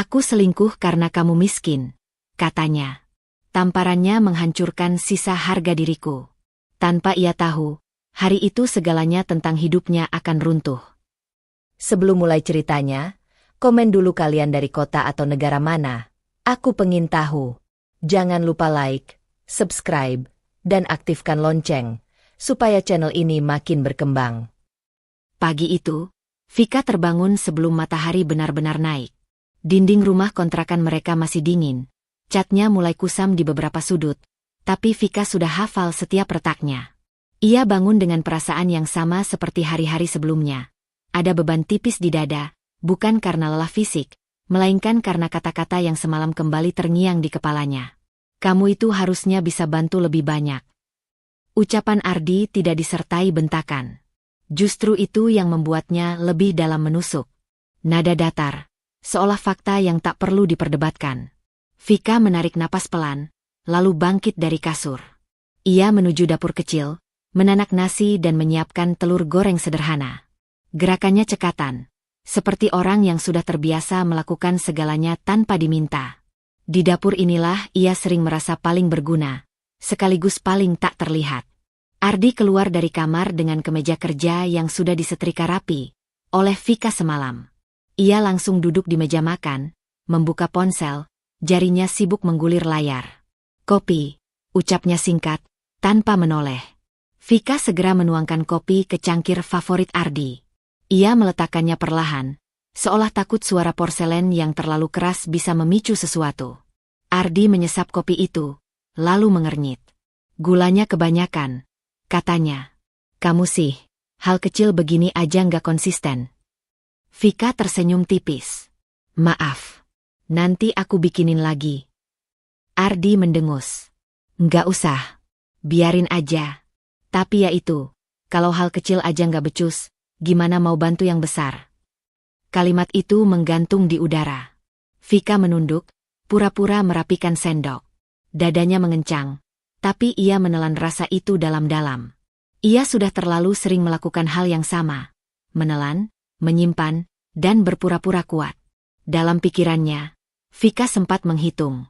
Aku selingkuh karena kamu miskin, katanya. Tamparannya menghancurkan sisa harga diriku. Tanpa ia tahu, hari itu segalanya tentang hidupnya akan runtuh. Sebelum mulai ceritanya, komen dulu kalian dari kota atau negara mana. Aku pengen tahu. Jangan lupa like, subscribe, dan aktifkan lonceng, supaya channel ini makin berkembang. Pagi itu, Vika terbangun sebelum matahari benar-benar naik. Dinding rumah kontrakan mereka masih dingin. Catnya mulai kusam di beberapa sudut, tapi Vika sudah hafal setiap retaknya. Ia bangun dengan perasaan yang sama seperti hari-hari sebelumnya. Ada beban tipis di dada, bukan karena lelah fisik, melainkan karena kata-kata yang semalam kembali terngiang di kepalanya. Kamu itu harusnya bisa bantu lebih banyak. Ucapan Ardi tidak disertai bentakan. Justru itu yang membuatnya lebih dalam menusuk. Nada datar, seolah fakta yang tak perlu diperdebatkan. Vika menarik napas pelan, lalu bangkit dari kasur. Ia menuju dapur kecil, menanak nasi dan menyiapkan telur goreng sederhana. Gerakannya cekatan, seperti orang yang sudah terbiasa melakukan segalanya tanpa diminta. Di dapur inilah ia sering merasa paling berguna, sekaligus paling tak terlihat. Ardi keluar dari kamar dengan kemeja kerja yang sudah disetrika rapi oleh Vika semalam. Ia langsung duduk di meja makan, membuka ponsel, jarinya sibuk menggulir layar. Kopi, ucapnya singkat, tanpa menoleh. Vika segera menuangkan kopi ke cangkir favorit Ardi. Ia meletakkannya perlahan, seolah takut suara porselen yang terlalu keras bisa memicu sesuatu. Ardi menyesap kopi itu, lalu mengernyit. Gulanya kebanyakan, katanya. Kamu sih, hal kecil begini aja nggak konsisten. Vika tersenyum tipis. Maaf, nanti aku bikinin lagi. Ardi mendengus. Nggak usah, biarin aja. Tapi ya itu, kalau hal kecil aja nggak becus, gimana mau bantu yang besar? Kalimat itu menggantung di udara. Vika menunduk, pura-pura merapikan sendok. Dadanya mengencang, tapi ia menelan rasa itu dalam-dalam. Ia sudah terlalu sering melakukan hal yang sama. Menelan, menyimpan, dan berpura-pura kuat. Dalam pikirannya, Vika sempat menghitung.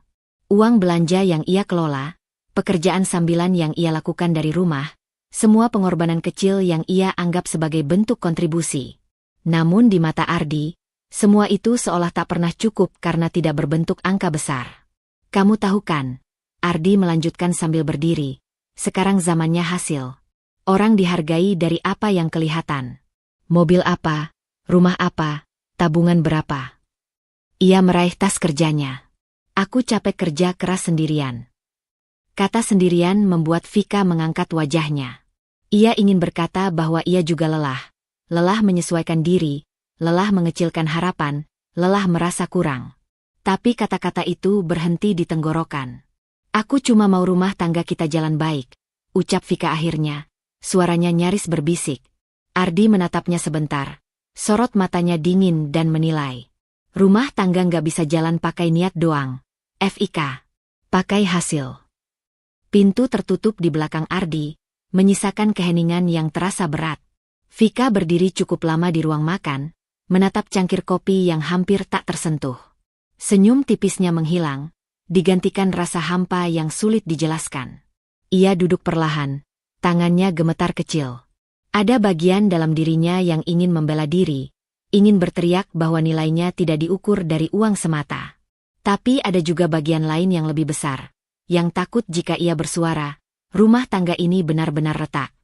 Uang belanja yang ia kelola, pekerjaan sambilan yang ia lakukan dari rumah, semua pengorbanan kecil yang ia anggap sebagai bentuk kontribusi. Namun di mata Ardi, semua itu seolah tak pernah cukup karena tidak berbentuk angka besar. Kamu tahu kan, Ardi melanjutkan sambil berdiri, sekarang zamannya hasil. Orang dihargai dari apa yang kelihatan. Mobil apa, rumah apa, tabungan berapa. Ia meraih tas kerjanya. Aku capek kerja keras sendirian. Kata sendirian membuat Vika mengangkat wajahnya. Ia ingin berkata bahwa ia juga lelah. Lelah menyesuaikan diri, lelah mengecilkan harapan, lelah merasa kurang. Tapi kata-kata itu berhenti di tenggorokan. Aku cuma mau rumah tangga kita jalan baik, ucap Vika akhirnya. Suaranya nyaris berbisik. Ardi menatapnya sebentar. Sorot matanya dingin dan menilai. Rumah tangga nggak bisa jalan pakai niat doang. FIK. Pakai hasil. Pintu tertutup di belakang Ardi, menyisakan keheningan yang terasa berat. Vika berdiri cukup lama di ruang makan, menatap cangkir kopi yang hampir tak tersentuh. Senyum tipisnya menghilang, digantikan rasa hampa yang sulit dijelaskan. Ia duduk perlahan. Tangannya gemetar kecil. Ada bagian dalam dirinya yang ingin membela diri, ingin berteriak bahwa nilainya tidak diukur dari uang semata. Tapi ada juga bagian lain yang lebih besar, yang takut jika ia bersuara, rumah tangga ini benar-benar retak.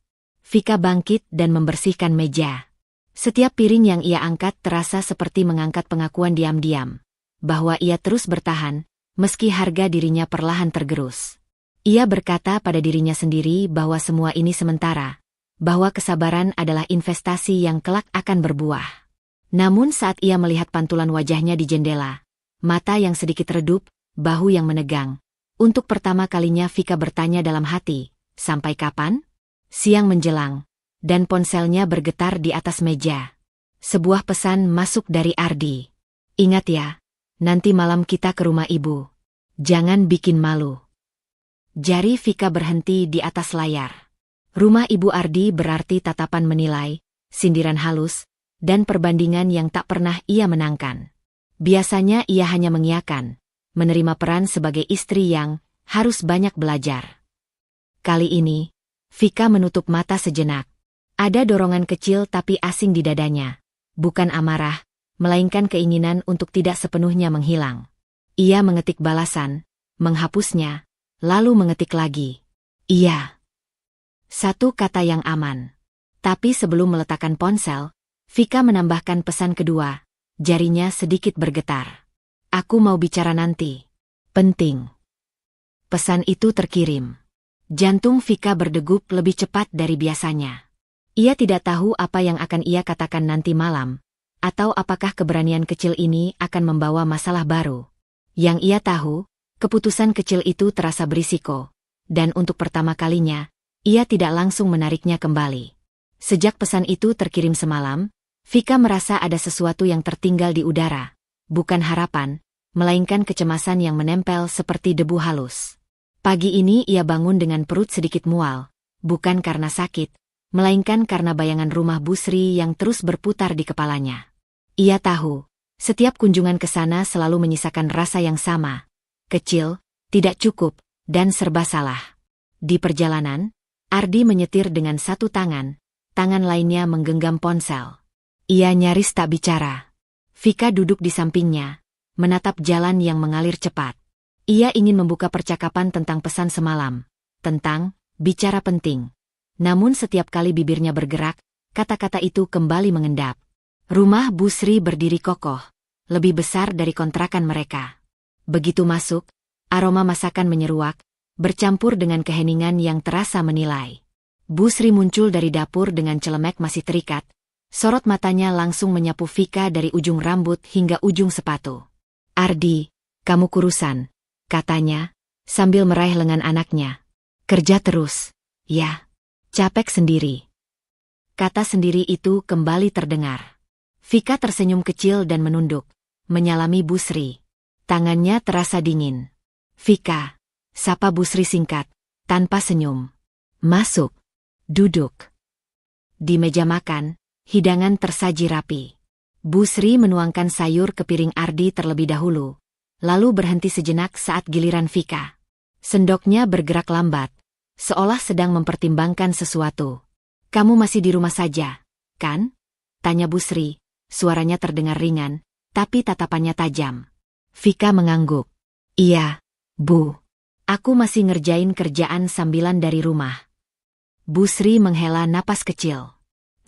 Vika bangkit dan membersihkan meja. Setiap piring yang ia angkat terasa seperti mengangkat pengakuan diam-diam, bahwa ia terus bertahan, meski harga dirinya perlahan tergerus. Ia berkata pada dirinya sendiri bahwa semua ini sementara, bahwa kesabaran adalah investasi yang kelak akan berbuah. Namun saat ia melihat pantulan wajahnya di jendela, mata yang sedikit redup, bahu yang menegang, untuk pertama kalinya Vika bertanya dalam hati, sampai kapan? Siang menjelang, dan ponselnya bergetar di atas meja. Sebuah pesan masuk dari Ardi. Ingat ya, nanti malam kita ke rumah ibu. Jangan bikin malu. Jari Vika berhenti di atas layar. Rumah Ibu Ardi berarti tatapan menilai, sindiran halus, dan perbandingan yang tak pernah ia menangkan. Biasanya ia hanya mengiyakan, menerima peran sebagai istri yang harus banyak belajar. Kali ini, Vika menutup mata sejenak. Ada dorongan kecil tapi asing di dadanya. Bukan amarah, melainkan keinginan untuk tidak sepenuhnya menghilang. Ia mengetik balasan, menghapusnya, lalu mengetik lagi. Iya. Satu kata yang aman. Tapi sebelum meletakkan ponsel, Vika menambahkan pesan kedua. Jarinya sedikit bergetar. Aku mau bicara nanti. Penting. Pesan itu terkirim. Jantung Vika berdegup lebih cepat dari biasanya. Ia tidak tahu apa yang akan ia katakan nanti malam, atau apakah keberanian kecil ini akan membawa masalah baru. Yang ia tahu, keputusan kecil itu terasa berisiko, dan untuk pertama kalinya, ia tidak langsung menariknya kembali. Sejak pesan itu terkirim semalam, Vika merasa ada sesuatu yang tertinggal di udara. Bukan harapan, melainkan kecemasan yang menempel seperti debu halus. Pagi ini ia bangun dengan perut sedikit mual, bukan karena sakit, melainkan karena bayangan rumah Bu Sri yang terus berputar di kepalanya. Ia tahu, setiap kunjungan ke sana selalu menyisakan rasa yang sama. Kecil, tidak cukup, dan serba salah. Di perjalanan, Ardi menyetir dengan satu tangan lainnya menggenggam ponsel. Ia nyaris tak bicara. Vika duduk di sampingnya, menatap jalan yang mengalir cepat. Ia ingin membuka percakapan tentang pesan semalam, tentang bicara penting. Namun setiap kali bibirnya bergerak, kata-kata itu kembali mengendap. Rumah Bu Sri berdiri kokoh, lebih besar dari kontrakan mereka. Begitu masuk, aroma masakan menyeruak, bercampur dengan keheningan yang terasa menilai. Bu Sri muncul dari dapur dengan celemek masih terikat. Sorot matanya langsung menyapu Vika dari ujung rambut hingga ujung sepatu. Ardi, kamu kurusan, katanya, sambil meraih lengan anaknya. Kerja terus, ya. Capek sendiri. Kata sendiri itu kembali terdengar. Vika tersenyum kecil dan menunduk, menyalami Bu Sri. Tangannya terasa dingin. Vika, sapa Bu Sri singkat, tanpa senyum. Masuk. Duduk. Di meja makan, hidangan tersaji rapi. Bu Sri menuangkan sayur ke piring Ardi terlebih dahulu, lalu berhenti sejenak saat giliran Vika. Sendoknya bergerak lambat, seolah sedang mempertimbangkan sesuatu. Kamu masih di rumah saja, kan? Tanya Bu Sri, suaranya terdengar ringan, tapi tatapannya tajam. Vika mengangguk. Iya, Bu. Aku masih ngerjain kerjaan sambilan dari rumah. Bu Sri menghela napas kecil.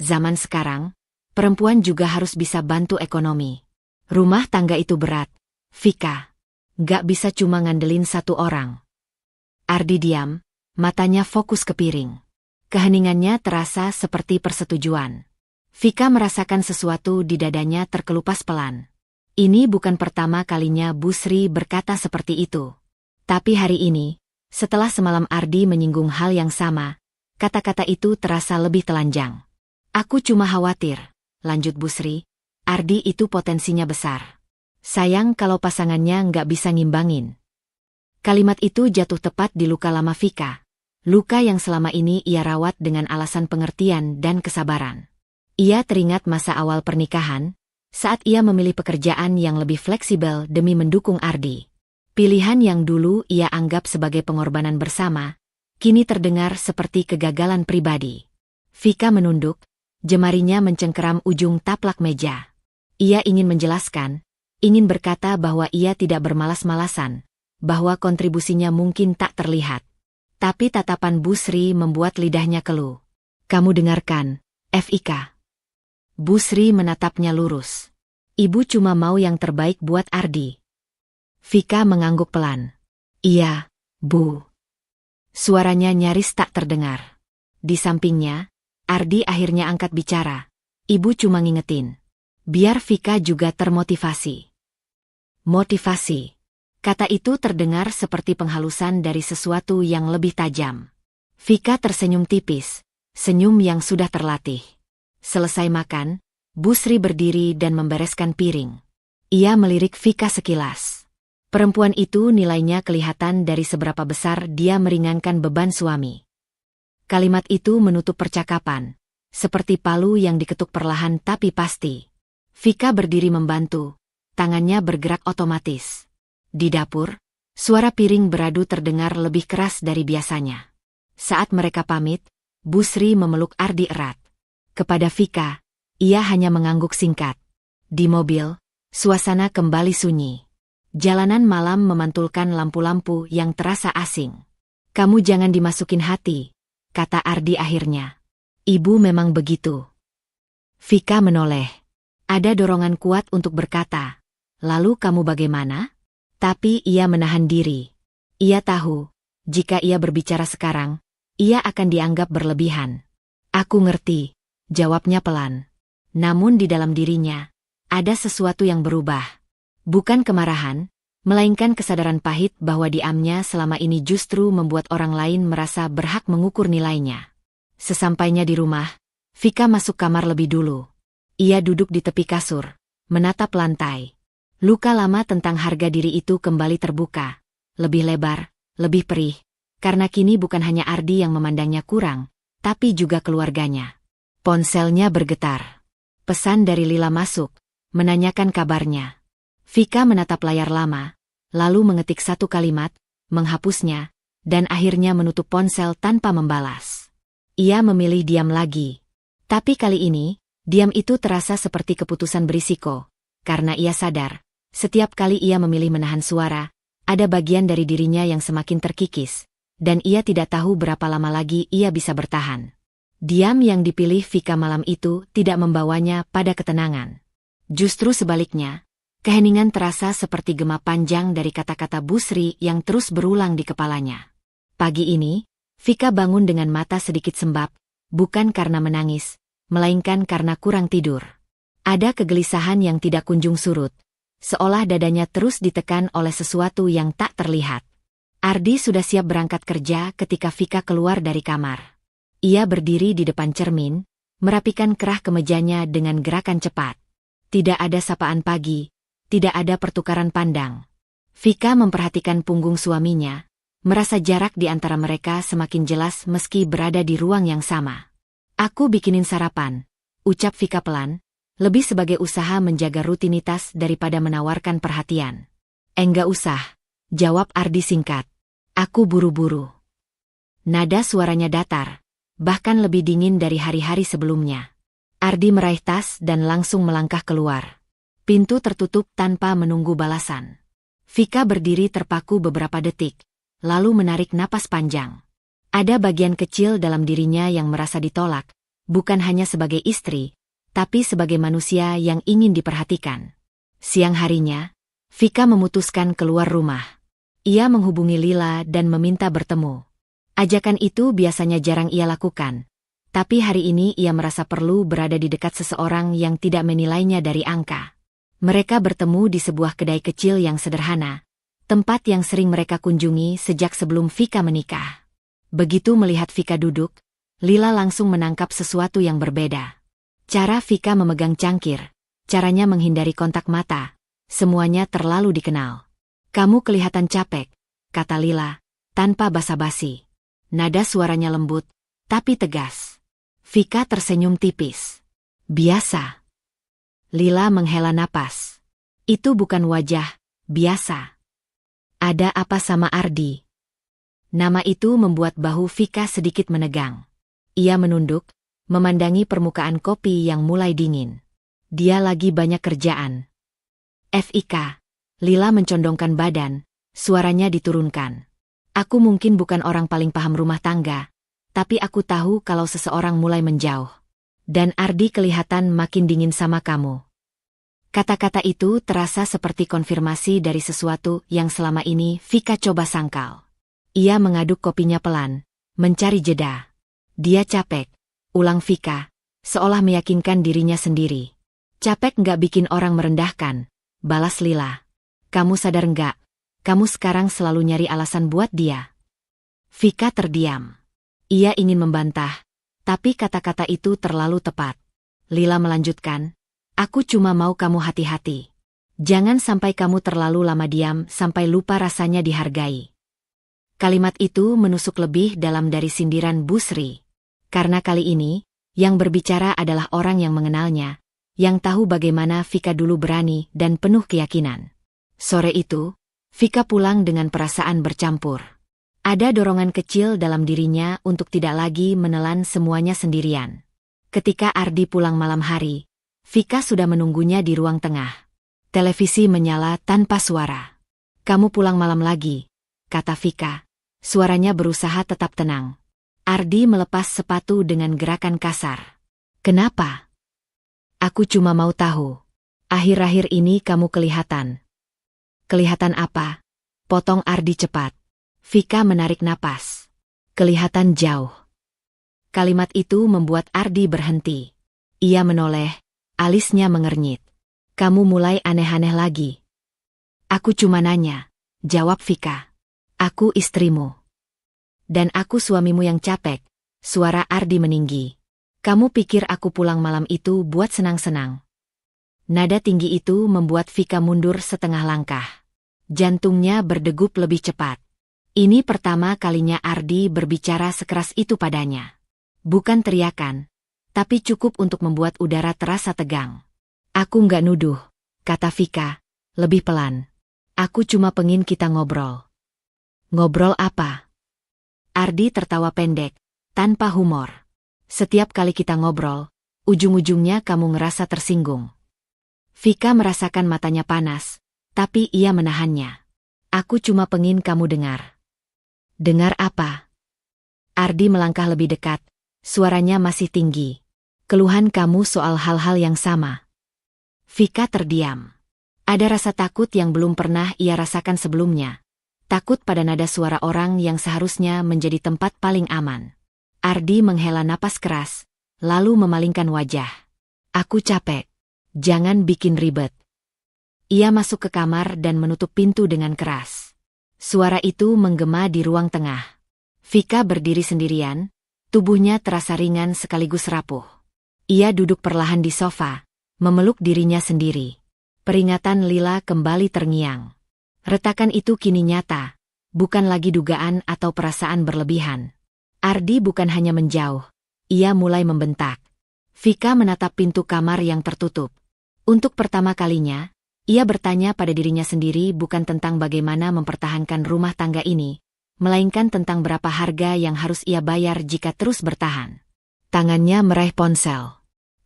Zaman sekarang, perempuan juga harus bisa bantu ekonomi. Rumah tangga itu berat, Vika. Gak bisa cuma ngandelin satu orang. Ardi diam, matanya fokus ke piring. Keheningannya terasa seperti persetujuan. Vika merasakan sesuatu di dadanya terkelupas pelan. Ini bukan pertama kalinya Bu Sri berkata seperti itu. Tapi hari ini, setelah semalam Ardi menyinggung hal yang sama, kata-kata itu terasa lebih telanjang. Aku cuma khawatir, lanjut Bu Sri, Ardi itu potensinya besar. Sayang kalau pasangannya nggak bisa ngimbangin. Kalimat itu jatuh tepat di luka lama Vika. Luka yang selama ini ia rawat dengan alasan pengertian dan kesabaran. Ia teringat masa awal pernikahan, saat ia memilih pekerjaan yang lebih fleksibel demi mendukung Ardi. Pilihan yang dulu ia anggap sebagai pengorbanan bersama, kini terdengar seperti kegagalan pribadi. Vika menunduk, jemarinya mencengkeram ujung taplak meja. Ia ingin menjelaskan, ingin berkata bahwa ia tidak bermalas-malasan, bahwa kontribusinya mungkin tak terlihat. Tapi tatapan Bu Sri membuat lidahnya keluh. Kamu dengarkan, Fika. Bu Sri menatapnya lurus. Ibu cuma mau yang terbaik buat Ardi. Vika mengangguk pelan. Iya, Bu. Suaranya nyaris tak terdengar. Di sampingnya, Ardi akhirnya angkat bicara. Ibu cuma ngingetin. Biar Vika juga termotivasi. Motivasi. Kata itu terdengar seperti penghalusan dari sesuatu yang lebih tajam. Vika tersenyum tipis, senyum yang sudah terlatih. Selesai makan, Bu Sri berdiri dan membereskan piring. Ia melirik Vika sekilas. Perempuan itu nilainya kelihatan dari seberapa besar dia meringankan beban suami. Kalimat itu menutup percakapan, seperti palu yang diketuk perlahan tapi pasti. Vika berdiri membantu, tangannya bergerak otomatis. Di dapur, suara piring beradu terdengar lebih keras dari biasanya. Saat mereka pamit, Bu Sri memeluk Ardi erat. Kepada Vika, ia hanya mengangguk singkat. Di mobil, suasana kembali sunyi. Jalanan malam memantulkan lampu-lampu yang terasa asing. "Kamu jangan dimasukin hati," kata Ardi akhirnya. "Ibu memang begitu." Vika menoleh. Ada dorongan kuat untuk berkata, "Lalu kamu bagaimana?" Tapi ia menahan diri. Ia tahu, jika ia berbicara sekarang, ia akan dianggap berlebihan. "Aku ngerti," jawabnya pelan. Namun di dalam dirinya, ada sesuatu yang berubah. Bukan kemarahan, melainkan kesadaran pahit bahwa diamnya selama ini justru membuat orang lain merasa berhak mengukur nilainya. Sesampainya di rumah, Vika masuk kamar lebih dulu. Ia duduk di tepi kasur, menatap lantai. Luka lama tentang harga diri itu kembali terbuka. Lebih lebar, lebih perih, karena kini bukan hanya Ardi yang memandangnya kurang, tapi juga keluarganya. Ponselnya bergetar. Pesan dari Lila masuk, menanyakan kabarnya. Vika menatap layar lama, lalu mengetik satu kalimat, menghapusnya, dan akhirnya menutup ponsel tanpa membalas. Ia memilih diam lagi. Tapi kali ini, diam itu terasa seperti keputusan berisiko, karena ia sadar, setiap kali ia memilih menahan suara, ada bagian dari dirinya yang semakin terkikis, dan ia tidak tahu berapa lama lagi ia bisa bertahan. Diam yang dipilih Vika malam itu tidak membawanya pada ketenangan. Justru sebaliknya, keheningan terasa seperti gema panjang dari kata-kata Bu Sri yang terus berulang di kepalanya. Pagi ini, Vika bangun dengan mata sedikit sembab, bukan karena menangis, melainkan karena kurang tidur. Ada kegelisahan yang tidak kunjung surut, seolah dadanya terus ditekan oleh sesuatu yang tak terlihat. Ardi sudah siap berangkat kerja ketika Vika keluar dari kamar. Ia berdiri di depan cermin, merapikan kerah kemejanya dengan gerakan cepat. Tidak ada sapaan pagi, tidak ada pertukaran pandang. Vika memperhatikan punggung suaminya, merasa jarak di antara mereka semakin jelas meski berada di ruang yang sama. "Aku bikinin sarapan," ucap Vika pelan, lebih sebagai usaha menjaga rutinitas daripada menawarkan perhatian. "Enggak usah," jawab Ardi singkat. "Aku buru-buru." Nada suaranya datar, bahkan lebih dingin dari hari-hari sebelumnya. Ardi meraih tas dan langsung melangkah keluar. Pintu tertutup tanpa menunggu balasan. Vika berdiri terpaku beberapa detik, lalu menarik napas panjang. Ada bagian kecil dalam dirinya yang merasa ditolak, bukan hanya sebagai istri, tapi sebagai manusia yang ingin diperhatikan. Siang harinya, Vika memutuskan keluar rumah. Ia menghubungi Lila dan meminta bertemu. Ajakan itu biasanya jarang ia lakukan, tapi hari ini ia merasa perlu berada di dekat seseorang yang tidak menilainya dari angka. Mereka bertemu di sebuah kedai kecil yang sederhana, tempat yang sering mereka kunjungi sejak sebelum Vika menikah. Begitu melihat Vika duduk, Lila langsung menangkap sesuatu yang berbeda. Cara Vika memegang cangkir, caranya menghindari kontak mata, semuanya terlalu dikenal. "Kamu kelihatan capek," kata Lila, tanpa basa-basi. Nada suaranya lembut, tapi tegas. Vika tersenyum tipis. "Biasa." Lila menghela napas. "Itu bukan wajah biasa." "Ada apa sama Ardi?" Nama itu membuat bahu Vika sedikit menegang. Ia menunduk, memandangi permukaan kopi yang mulai dingin. Dia lagi banyak kerjaan. "Fik." Lila mencondongkan badan, suaranya diturunkan. "Aku mungkin bukan orang paling paham rumah tangga, tapi aku tahu kalau seseorang mulai menjauh. Dan Ardi kelihatan makin dingin sama kamu." Kata-kata itu terasa seperti konfirmasi dari sesuatu yang selama ini Vika coba sangkal. Ia mengaduk kopinya pelan, mencari jeda. "Dia capek," ulang Vika, seolah meyakinkan dirinya sendiri. "Capek nggak bikin orang merendahkan," balas Lila. "Kamu sadar nggak? Kamu sekarang selalu nyari alasan buat dia." Vika terdiam. Ia ingin membantah, tapi kata-kata itu terlalu tepat. Lila melanjutkan, "Aku cuma mau kamu hati-hati. Jangan sampai kamu terlalu lama diam sampai lupa rasanya dihargai." Kalimat itu menusuk lebih dalam dari sindiran Bu Sri. Karena kali ini, yang berbicara adalah orang yang mengenalnya, yang tahu bagaimana Vika dulu berani dan penuh keyakinan. Sore itu, Vika pulang dengan perasaan bercampur. Ada dorongan kecil dalam dirinya untuk tidak lagi menelan semuanya sendirian. Ketika Ardi pulang malam hari, Vika sudah menunggunya di ruang tengah. Televisi menyala tanpa suara. "Kamu pulang malam lagi," kata Vika. Suaranya berusaha tetap tenang. Ardi melepas sepatu dengan gerakan kasar. "Kenapa?" "Aku cuma mau tahu. Akhir-akhir ini kamu kelihatan." "Kelihatan apa?" potong Ardi cepat. Vika menarik napas. "Kelihatan jauh." Kalimat itu membuat Ardi berhenti. Ia menoleh, alisnya mengernyit. "Kamu mulai aneh-aneh lagi." "Aku cuma nanya," jawab Vika. "Aku istrimu." "Dan aku suamimu yang capek," suara Ardi meninggi. "Kamu pikir aku pulang malam itu buat senang-senang?" Nada tinggi itu membuat Vika mundur setengah langkah. Jantungnya berdegup lebih cepat. Ini pertama kalinya Ardi berbicara sekeras itu padanya. Bukan teriakan, tapi cukup untuk membuat udara terasa tegang. "Aku nggak nuduh," kata Vika, lebih pelan. "Aku cuma pengin kita ngobrol." "Ngobrol apa?" Ardi tertawa pendek, tanpa humor. "Setiap kali kita ngobrol, ujung-ujungnya kamu ngerasa tersinggung." Vika merasakan matanya panas, tapi ia menahannya. "Aku cuma pengin kamu dengar." "Dengar apa?" Ardi melangkah lebih dekat, suaranya masih tinggi. "Keluhan kamu soal hal-hal yang sama." Vika terdiam. Ada rasa takut yang belum pernah ia rasakan sebelumnya. Takut pada nada suara orang yang seharusnya menjadi tempat paling aman. Ardi menghela napas keras, lalu memalingkan wajah. "Aku capek. Jangan bikin ribet." Ia masuk ke kamar dan menutup pintu dengan keras. Suara itu menggema di ruang tengah. Vika berdiri sendirian, tubuhnya terasa ringan sekaligus rapuh. Ia duduk perlahan di sofa, memeluk dirinya sendiri. Peringatan lila kembali terngiang. Retakan itu kini nyata, bukan lagi dugaan atau perasaan berlebihan. Ardi bukan hanya menjauh, ia mulai membentak. Vika menatap pintu kamar yang tertutup. Untuk pertama kalinya, ia bertanya pada dirinya sendiri bukan tentang bagaimana mempertahankan rumah tangga ini, melainkan tentang berapa harga yang harus ia bayar jika terus bertahan. Tangannya meraih ponsel.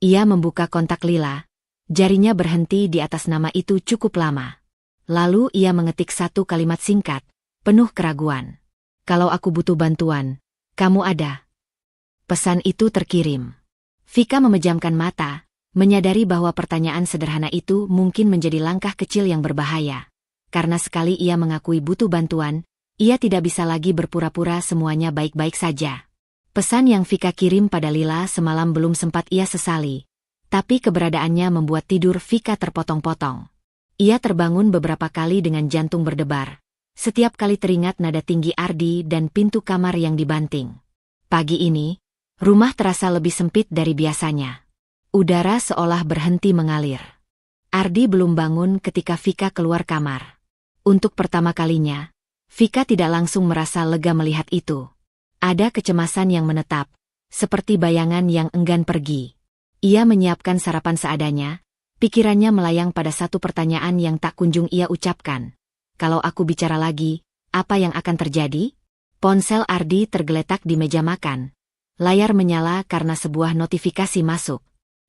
Ia membuka kontak lila, jarinya berhenti di atas nama itu cukup lama. Lalu ia mengetik satu kalimat singkat, penuh keraguan. "Kalau aku butuh bantuan, kamu ada." Pesan itu terkirim. Vika memejamkan mata, menyadari bahwa pertanyaan sederhana itu mungkin menjadi langkah kecil yang berbahaya. Karena sekali ia mengakui butuh bantuan, ia tidak bisa lagi berpura-pura semuanya baik-baik saja. Pesan yang Vika kirim pada Lila semalam belum sempat ia sesali, tapi keberadaannya membuat tidur Vika terpotong-potong. Ia terbangun beberapa kali dengan jantung berdebar. Setiap kali teringat nada tinggi Ardi dan pintu kamar yang dibanting. Pagi ini, rumah terasa lebih sempit dari biasanya. Udara seolah berhenti mengalir. Ardi belum bangun ketika Vika keluar kamar. Untuk pertama kalinya, Vika tidak langsung merasa lega melihat itu. Ada kecemasan yang menetap, seperti bayangan yang enggan pergi. Ia menyiapkan sarapan seadanya, pikirannya melayang pada satu pertanyaan yang tak kunjung ia ucapkan. Kalau aku bicara lagi, apa yang akan terjadi? Ponsel Ardi tergeletak di meja makan. Layar menyala karena sebuah notifikasi masuk.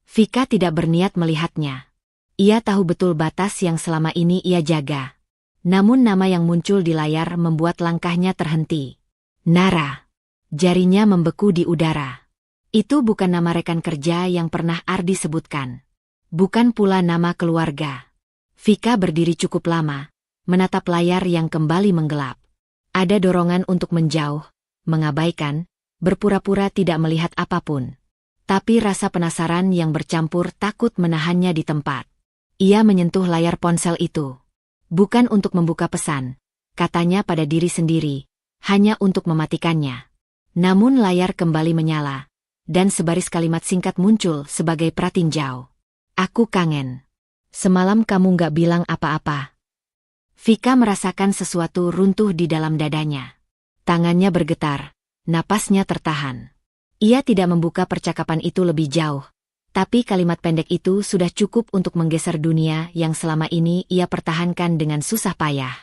Vika tidak berniat melihatnya. Ia tahu betul batas yang selama ini ia jaga. Namun nama yang muncul di layar membuat langkahnya terhenti. Nara. Jarinya membeku di udara. Itu bukan nama rekan kerja yang pernah Ardi sebutkan. Bukan pula nama keluarga. Vika berdiri cukup lama, menatap layar yang kembali menggelap. Ada dorongan untuk menjauh, mengabaikan, berpura-pura tidak melihat apapun. Tapi rasa penasaran yang bercampur takut menahannya di tempat. Ia menyentuh layar ponsel itu. Bukan untuk membuka pesan, katanya pada diri sendiri, hanya untuk mematikannya. Namun layar kembali menyala, dan sebaris kalimat singkat muncul sebagai pratinjau. Aku kangen. Semalam kamu nggak bilang apa-apa. Vika merasakan sesuatu runtuh di dalam dadanya. Tangannya bergetar, napasnya tertahan. Ia tidak membuka percakapan itu lebih jauh, Tapi kalimat pendek itu sudah cukup untuk menggeser dunia yang selama ini ia pertahankan dengan susah payah.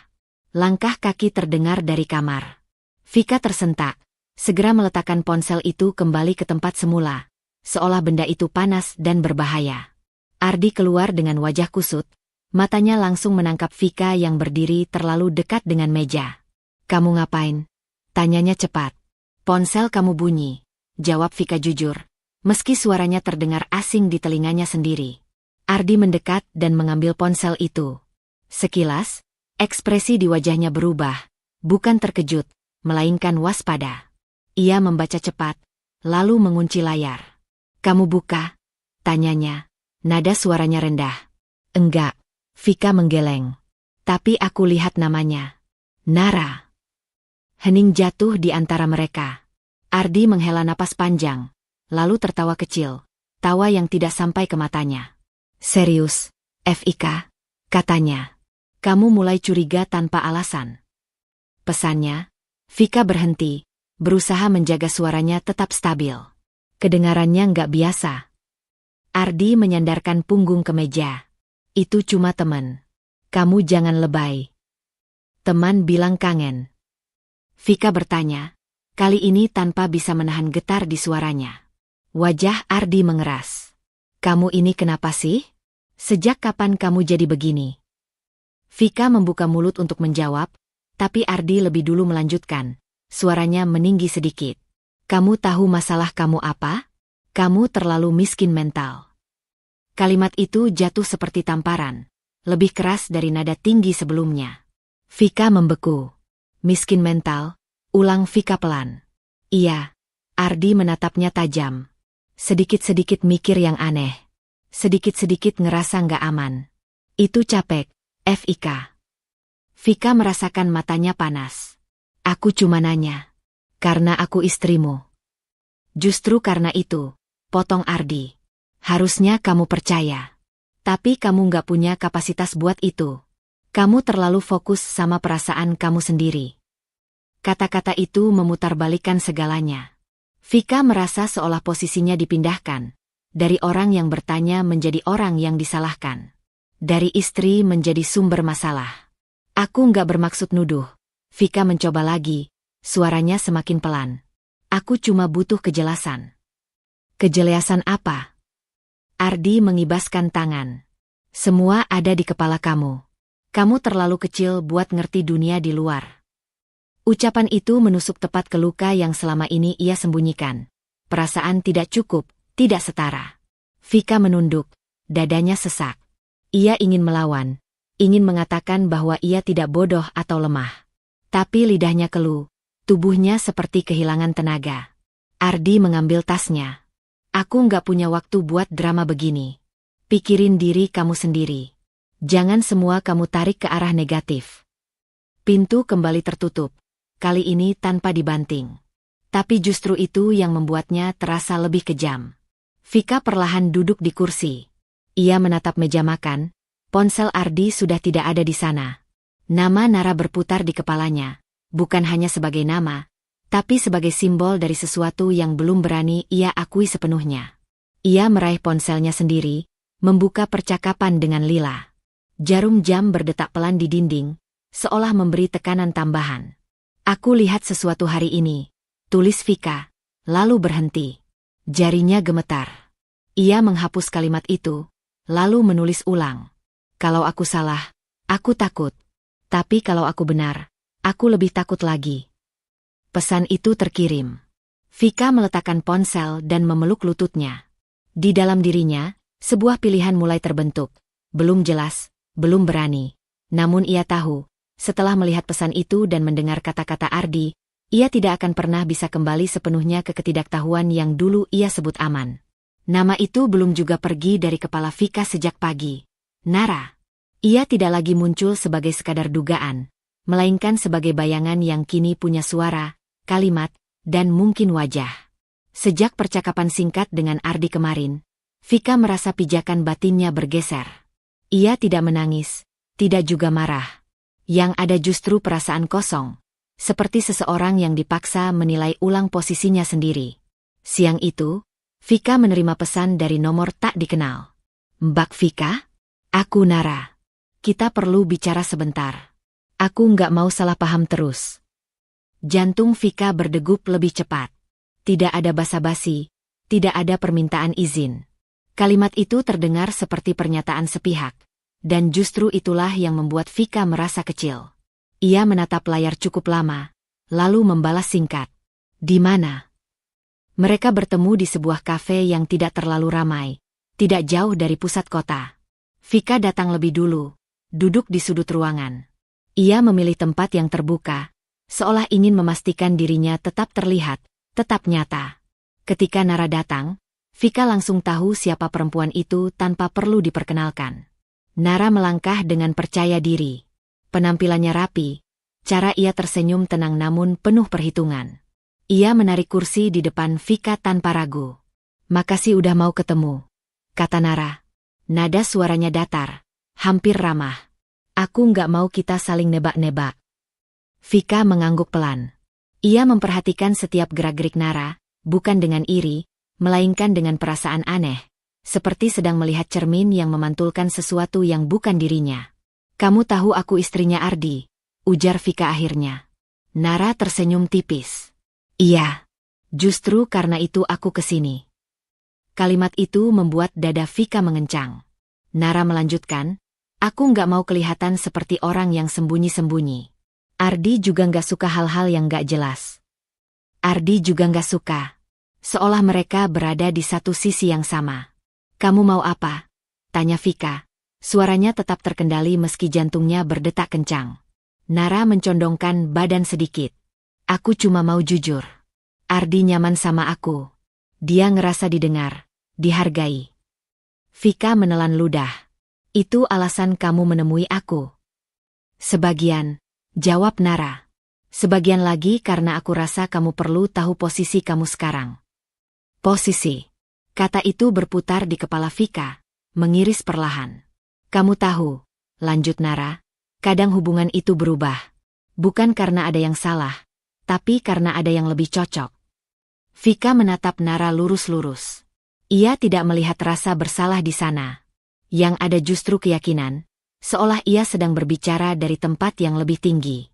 Langkah kaki terdengar dari kamar. Vika tersentak, segera meletakkan ponsel itu kembali ke tempat semula, seolah benda itu panas dan berbahaya. Ardi keluar dengan wajah kusut, matanya langsung menangkap Vika yang berdiri terlalu dekat dengan meja. "Kamu ngapain?" tanyanya cepat. "Ponsel kamu bunyi," jawab Vika jujur, meski suaranya terdengar asing di telinganya sendiri. Ardi mendekat dan mengambil ponsel itu. Sekilas, ekspresi di wajahnya berubah, bukan terkejut, melainkan waspada. Ia membaca cepat, lalu mengunci layar. "Kamu buka?" tanyanya. Nada suaranya rendah. "Enggak," Vika menggeleng. "Tapi aku lihat namanya. Nara." Hening jatuh di antara mereka. Ardi menghela napas panjang, lalu tertawa kecil, tawa yang tidak sampai ke matanya. "Serius, Fika?" katanya. "Kamu mulai curiga tanpa alasan." Pesannya. Vika berhenti, berusaha menjaga suaranya tetap stabil. Kedengarannya nggak biasa. Ardi menyandarkan punggung ke meja. "Itu cuma teman. Kamu jangan lebay." "Teman bilang kangen?" Vika bertanya, kali ini tanpa bisa menahan getar di suaranya. Wajah Ardi mengeras. "Kamu ini kenapa sih? Sejak kapan kamu jadi begini?" Vika membuka mulut untuk menjawab, tapi Ardi lebih dulu melanjutkan. Suaranya meninggi sedikit. "Kamu tahu masalah kamu apa? Kamu terlalu miskin mental." Kalimat itu jatuh seperti tamparan, lebih keras dari nada tinggi sebelumnya. Vika membeku. "Miskin mental?" ulang Vika pelan. "Iya." Ardi menatapnya tajam. Sedikit-sedikit mikir yang aneh. Sedikit-sedikit ngerasa nggak aman. "Itu capek, Fika." Vika merasakan matanya panas. "Aku cuma nanya. Karena aku istrimu." "Justru karena itu," potong Ardi. "Harusnya kamu percaya. Tapi kamu nggak punya kapasitas buat itu. Kamu terlalu fokus sama perasaan kamu sendiri." Kata-kata itu memutarbalikkan segalanya. Vika merasa seolah posisinya dipindahkan. Dari orang yang bertanya menjadi orang yang disalahkan. Dari istri menjadi sumber masalah. "Aku nggak bermaksud nuduh." Vika mencoba lagi, suaranya semakin pelan. "Aku cuma butuh kejelasan." "Kejelasan apa?" Ardi mengibaskan tangan. "Semua ada di kepala kamu. Kamu terlalu kecil buat ngerti dunia di luar." Ucapan itu menusuk tepat ke luka yang selama ini ia sembunyikan. Perasaan tidak cukup, tidak setara. Vika menunduk, dadanya sesak. Ia ingin melawan, ingin mengatakan bahwa ia tidak bodoh atau lemah. Tapi lidahnya keluh, tubuhnya seperti kehilangan tenaga. Ardi mengambil tasnya. "Aku nggak punya waktu buat drama begini. Pikirin diri kamu sendiri. Jangan semua kamu tarik ke arah negatif." Pintu kembali tertutup, kali ini tanpa dibanting. Tapi justru itu yang membuatnya terasa lebih kejam. Vika perlahan duduk di kursi. Ia menatap meja makan, ponsel Ardi sudah tidak ada di sana. Nama Nara berputar di kepalanya, bukan hanya sebagai nama, tapi sebagai simbol dari sesuatu yang belum berani ia akui sepenuhnya. Ia meraih ponselnya sendiri, membuka percakapan dengan Lila. Jarum jam berdetak pelan di dinding, seolah memberi tekanan tambahan. "Aku lihat sesuatu hari ini," tulis Vika, lalu berhenti. Jarinya gemetar. Ia menghapus kalimat itu, lalu menulis ulang. "Kalau aku salah, aku takut. Tapi kalau aku benar, aku lebih takut lagi." Pesan itu terkirim. Vika meletakkan ponsel dan memeluk lututnya. Di dalam dirinya, sebuah pilihan mulai terbentuk. Belum jelas, belum berani. Namun ia tahu, setelah melihat pesan itu dan mendengar kata-kata Ardi, ia tidak akan pernah bisa kembali sepenuhnya ke ketidaktahuan yang dulu ia sebut aman. Nama itu belum juga pergi dari kepala Vika sejak pagi. Nara. Ia tidak lagi muncul sebagai sekadar dugaan, melainkan sebagai bayangan yang kini punya suara, kalimat, dan mungkin wajah. Sejak percakapan singkat dengan Ardi kemarin, Vika merasa pijakan batinnya bergeser. Ia tidak menangis, tidak juga marah. Yang ada justru perasaan kosong, seperti seseorang yang dipaksa menilai ulang posisinya sendiri. Siang itu, Vika menerima pesan dari nomor tak dikenal. Mbak Vika? Aku Nara. Kita perlu bicara sebentar. Aku nggak mau salah paham terus. Jantung Vika berdegup lebih cepat. Tidak ada basa-basi, tidak ada permintaan izin. Kalimat itu terdengar seperti pernyataan sepihak. Dan justru itulah yang membuat Vika merasa kecil. Ia menatap layar cukup lama, lalu membalas singkat. Di mana? Mereka bertemu di sebuah kafe yang tidak terlalu ramai, tidak jauh dari pusat kota. Vika datang lebih dulu, duduk di sudut ruangan. Ia memilih tempat yang terbuka, seolah ingin memastikan dirinya tetap terlihat, tetap nyata. Ketika Nara datang, Vika langsung tahu siapa perempuan itu tanpa perlu diperkenalkan. Nara melangkah dengan percaya diri. Penampilannya rapi, cara ia tersenyum tenang namun penuh perhitungan. Ia menarik kursi di depan Vika tanpa ragu. Makasih udah mau ketemu, kata Nara. Nada suaranya datar, hampir ramah. Aku nggak mau kita saling nebak-nebak. Vika mengangguk pelan. Ia memperhatikan setiap gerak-gerik Nara, bukan dengan iri, melainkan dengan perasaan aneh, seperti sedang melihat cermin yang memantulkan sesuatu yang bukan dirinya. Kamu tahu aku istrinya Ardi, ujar Vika akhirnya. Nara tersenyum tipis. Iya, justru karena itu aku kesini. Kalimat itu membuat dada Vika mengencang. Nara melanjutkan, aku nggak mau kelihatan seperti orang yang sembunyi-sembunyi. Ardi juga nggak suka hal-hal yang nggak jelas. Ardi juga nggak suka. Seolah mereka berada di satu sisi yang sama. Kamu mau apa? Tanya Vika. Suaranya tetap terkendali meski jantungnya berdetak kencang. Nara mencondongkan badan sedikit. Aku cuma mau jujur. Ardi nyaman sama aku. Dia ngerasa didengar, dihargai. Vika menelan ludah. Itu alasan kamu menemui aku? Sebagian, jawab Nara. Sebagian lagi karena aku rasa kamu perlu tahu posisi kamu sekarang. Posisi. Kata itu berputar di kepala Vika, mengiris perlahan. Kamu tahu, lanjut Nara, kadang hubungan itu berubah. Bukan karena ada yang salah, tapi karena ada yang lebih cocok. Vika menatap Nara lurus-lurus. Ia tidak melihat rasa bersalah di sana. Yang ada justru keyakinan, seolah ia sedang berbicara dari tempat yang lebih tinggi.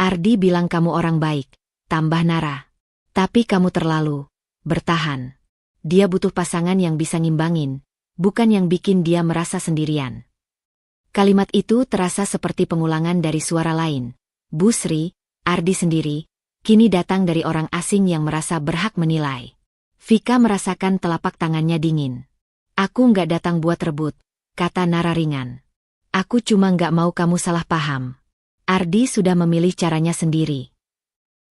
Ardi bilang kamu orang baik, tambah Nara. Tapi kamu terlalu bertahan. Dia butuh pasangan yang bisa ngimbangin, bukan yang bikin dia merasa sendirian. Kalimat itu terasa seperti pengulangan dari suara lain. Bu Sri, Ardi sendiri, kini datang dari orang asing yang merasa berhak menilai. Vika merasakan telapak tangannya dingin. Aku nggak datang buat rebut, kata Nara ringan. Aku cuma nggak mau kamu salah paham. Ardi sudah memilih caranya sendiri.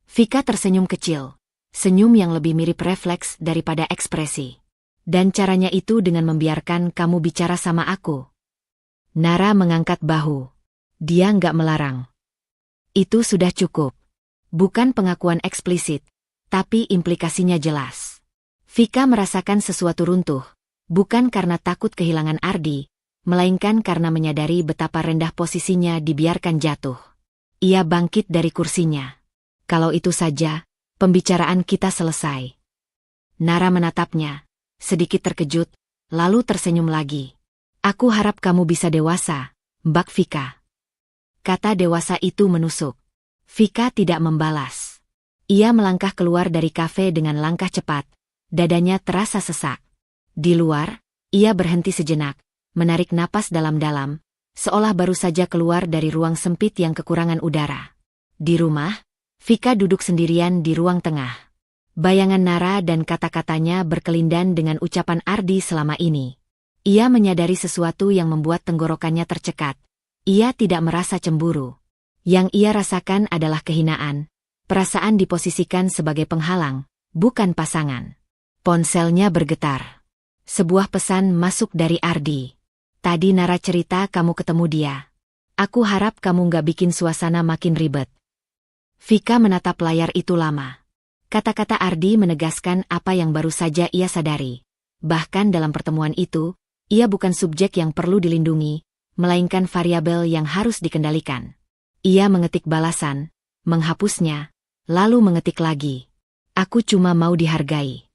Vika tersenyum kecil. Senyum yang lebih mirip refleks daripada ekspresi. Dan caranya itu dengan membiarkan kamu bicara sama aku. Nara mengangkat bahu. Dia nggak melarang. Itu sudah cukup. Bukan pengakuan eksplisit, tapi implikasinya jelas. Vika merasakan sesuatu runtuh, bukan karena takut kehilangan Ardi, melainkan karena menyadari betapa rendah posisinya dibiarkan jatuh. Ia bangkit dari kursinya. Kalau itu saja, pembicaraan kita selesai. Nara menatapnya, sedikit terkejut, lalu tersenyum lagi. Aku harap kamu bisa dewasa, Mbak Vika. Kata dewasa itu menusuk. Vika tidak membalas. Ia melangkah keluar dari kafe dengan langkah cepat, dadanya terasa sesak. Di luar, ia berhenti sejenak, menarik napas dalam-dalam, seolah baru saja keluar dari ruang sempit yang kekurangan udara. Di rumah, Vika duduk sendirian di ruang tengah. Bayangan Nara dan kata-katanya berkelindan dengan ucapan Ardi selama ini. Ia menyadari sesuatu yang membuat tenggorokannya tercekat. Ia tidak merasa cemburu. Yang ia rasakan adalah kehinaan. Perasaan diposisikan sebagai penghalang, bukan pasangan. Ponselnya bergetar. Sebuah pesan masuk dari Ardi. Tadi Nara cerita kamu ketemu dia. Aku harap kamu nggak bikin suasana makin ribet. Vika menatap layar itu lama. Kata-kata Ardi menegaskan apa yang baru saja ia sadari. Bahkan dalam pertemuan itu, ia bukan subjek yang perlu dilindungi, melainkan variabel yang harus dikendalikan. Ia mengetik balasan, menghapusnya, lalu mengetik lagi. Aku cuma mau dihargai.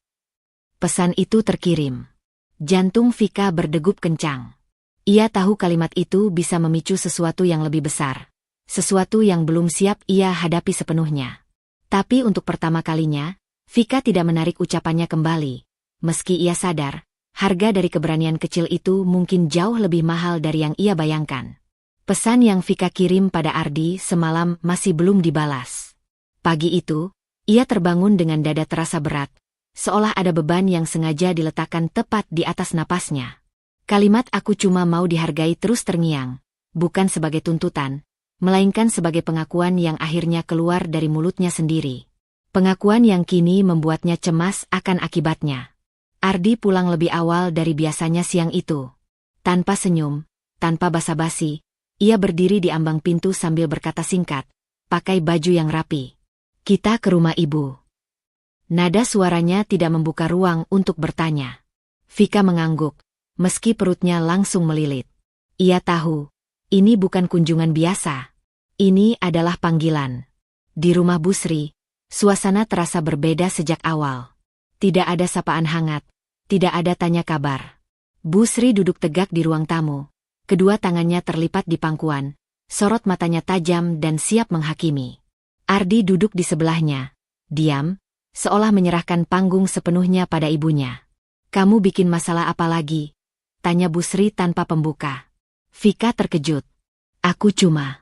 Pesan itu terkirim. Jantung Vika berdegup kencang. Ia tahu kalimat itu bisa memicu sesuatu yang lebih besar. Sesuatu yang belum siap ia hadapi sepenuhnya. Tapi untuk pertama kalinya, Vika tidak menarik ucapannya kembali. Meski ia sadar, harga dari keberanian kecil itu mungkin jauh lebih mahal dari yang ia bayangkan. Pesan yang Vika kirim pada Ardi semalam masih belum dibalas. Pagi itu, ia terbangun dengan dada terasa berat, seolah ada beban yang sengaja diletakkan tepat di atas napasnya. Kalimat "aku cuma mau dihargai" terus terngiang, bukan sebagai tuntutan, melainkan sebagai pengakuan yang akhirnya keluar dari mulutnya sendiri. Pengakuan yang kini membuatnya cemas akan akibatnya. Ardi pulang lebih awal dari biasanya siang itu. Tanpa senyum, tanpa basa-basi, ia berdiri di ambang pintu sambil berkata singkat, pakai baju yang rapi. "Kita ke rumah ibu." Nada suaranya tidak membuka ruang untuk bertanya. Vika mengangguk, meski perutnya langsung melilit. Ia tahu, ini bukan kunjungan biasa. Ini adalah panggilan. Di rumah Busri, suasana terasa berbeda sejak awal. Tidak ada sapaan hangat, tidak ada tanya kabar. Busri duduk tegak di ruang tamu. Kedua tangannya terlipat di pangkuan, sorot matanya tajam dan siap menghakimi. Ardi duduk di sebelahnya, diam, seolah menyerahkan panggung sepenuhnya pada ibunya. "Kamu bikin masalah apa lagi?" tanya Busri tanpa pembuka. Vika terkejut. "Aku cuma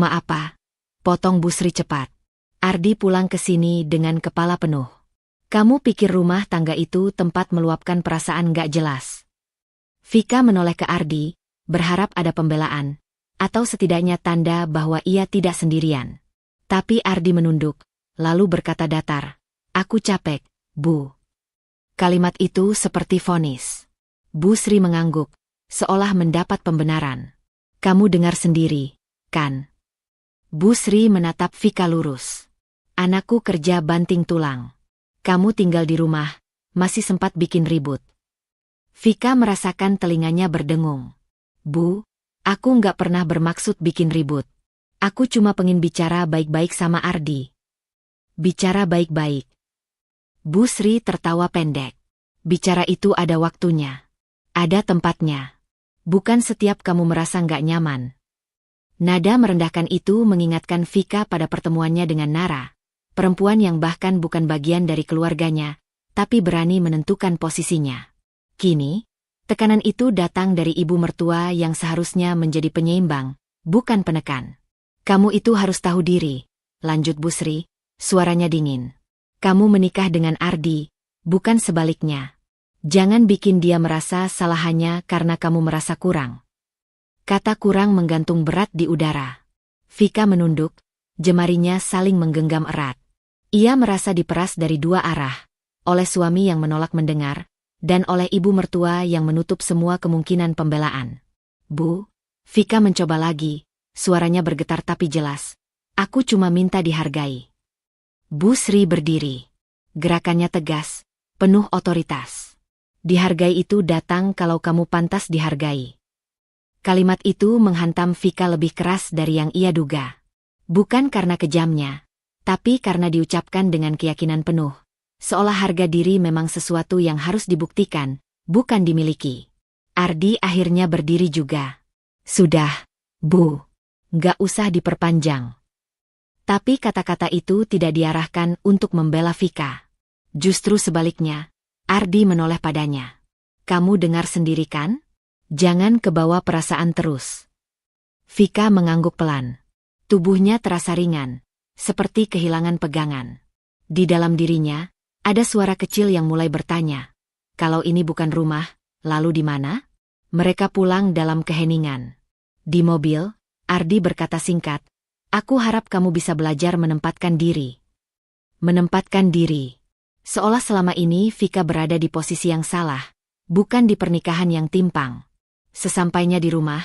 apa?" potong Busri cepat. Ardi pulang ke sini dengan kepala penuh. "Kamu pikir rumah tangga itu tempat meluapkan perasaan gak jelas?" Vika menoleh ke Ardi, berharap ada pembelaan, atau setidaknya tanda bahwa ia tidak sendirian. Tapi Ardi menunduk, lalu berkata datar, "Aku capek, Bu." Kalimat itu seperti vonis. Busri mengangguk, seolah mendapat pembenaran. "Kamu dengar sendiri, kan?" Busri menatap Vika lurus. "Anakku kerja banting tulang. Kamu tinggal di rumah, masih sempat bikin ribut." Vika merasakan telinganya berdengung. "Bu, aku nggak pernah bermaksud bikin ribut. Aku cuma pengen bicara baik-baik sama Ardi." "Bicara baik-baik?" Busri tertawa pendek. "Bicara itu ada waktunya. Ada tempatnya. Bukan setiap kamu merasa nggak nyaman." Nada merendahkan itu mengingatkan Vika pada pertemuannya dengan Nara, perempuan yang bahkan bukan bagian dari keluarganya, tapi berani menentukan posisinya. Kini, tekanan itu datang dari ibu mertua yang seharusnya menjadi penyeimbang, bukan penekan. "Kamu itu harus tahu diri," lanjut Busri, suaranya dingin. "Kamu menikah dengan Ardi, bukan sebaliknya. Jangan bikin dia merasa salah hanya karena kamu merasa kurang." Kata kurang menggantung berat di udara. Vika menunduk, jemarinya saling menggenggam erat. Ia merasa diperas dari dua arah, oleh suami yang menolak mendengar, dan oleh ibu mertua yang menutup semua kemungkinan pembelaan. "Bu," Vika mencoba lagi, suaranya bergetar tapi jelas. "Aku cuma minta dihargai." Busri berdiri. Gerakannya tegas, penuh otoritas. "Dihargai itu datang kalau kamu pantas dihargai." Kalimat itu menghantam Vika lebih keras dari yang ia duga. Bukan karena kejamnya, tapi karena diucapkan dengan keyakinan penuh. Seolah harga diri memang sesuatu yang harus dibuktikan, bukan dimiliki. Ardi akhirnya berdiri juga. "Sudah, Bu. Nggak usah diperpanjang." Tapi kata-kata itu tidak diarahkan untuk membela Vika. Justru sebaliknya, Ardi menoleh padanya. "Kamu dengar sendiri kan? Jangan kebawa perasaan terus." Vika mengangguk pelan. Tubuhnya terasa ringan, seperti kehilangan pegangan. Di dalam dirinya, ada suara kecil yang mulai bertanya, "Kalau ini bukan rumah, lalu di mana?" Mereka pulang dalam keheningan. Di mobil, Ardi berkata singkat, "Aku harap kamu bisa belajar menempatkan diri." Menempatkan diri. Seolah selama ini Vika berada di posisi yang salah, bukan di pernikahan yang timpang. Sesampainya di rumah,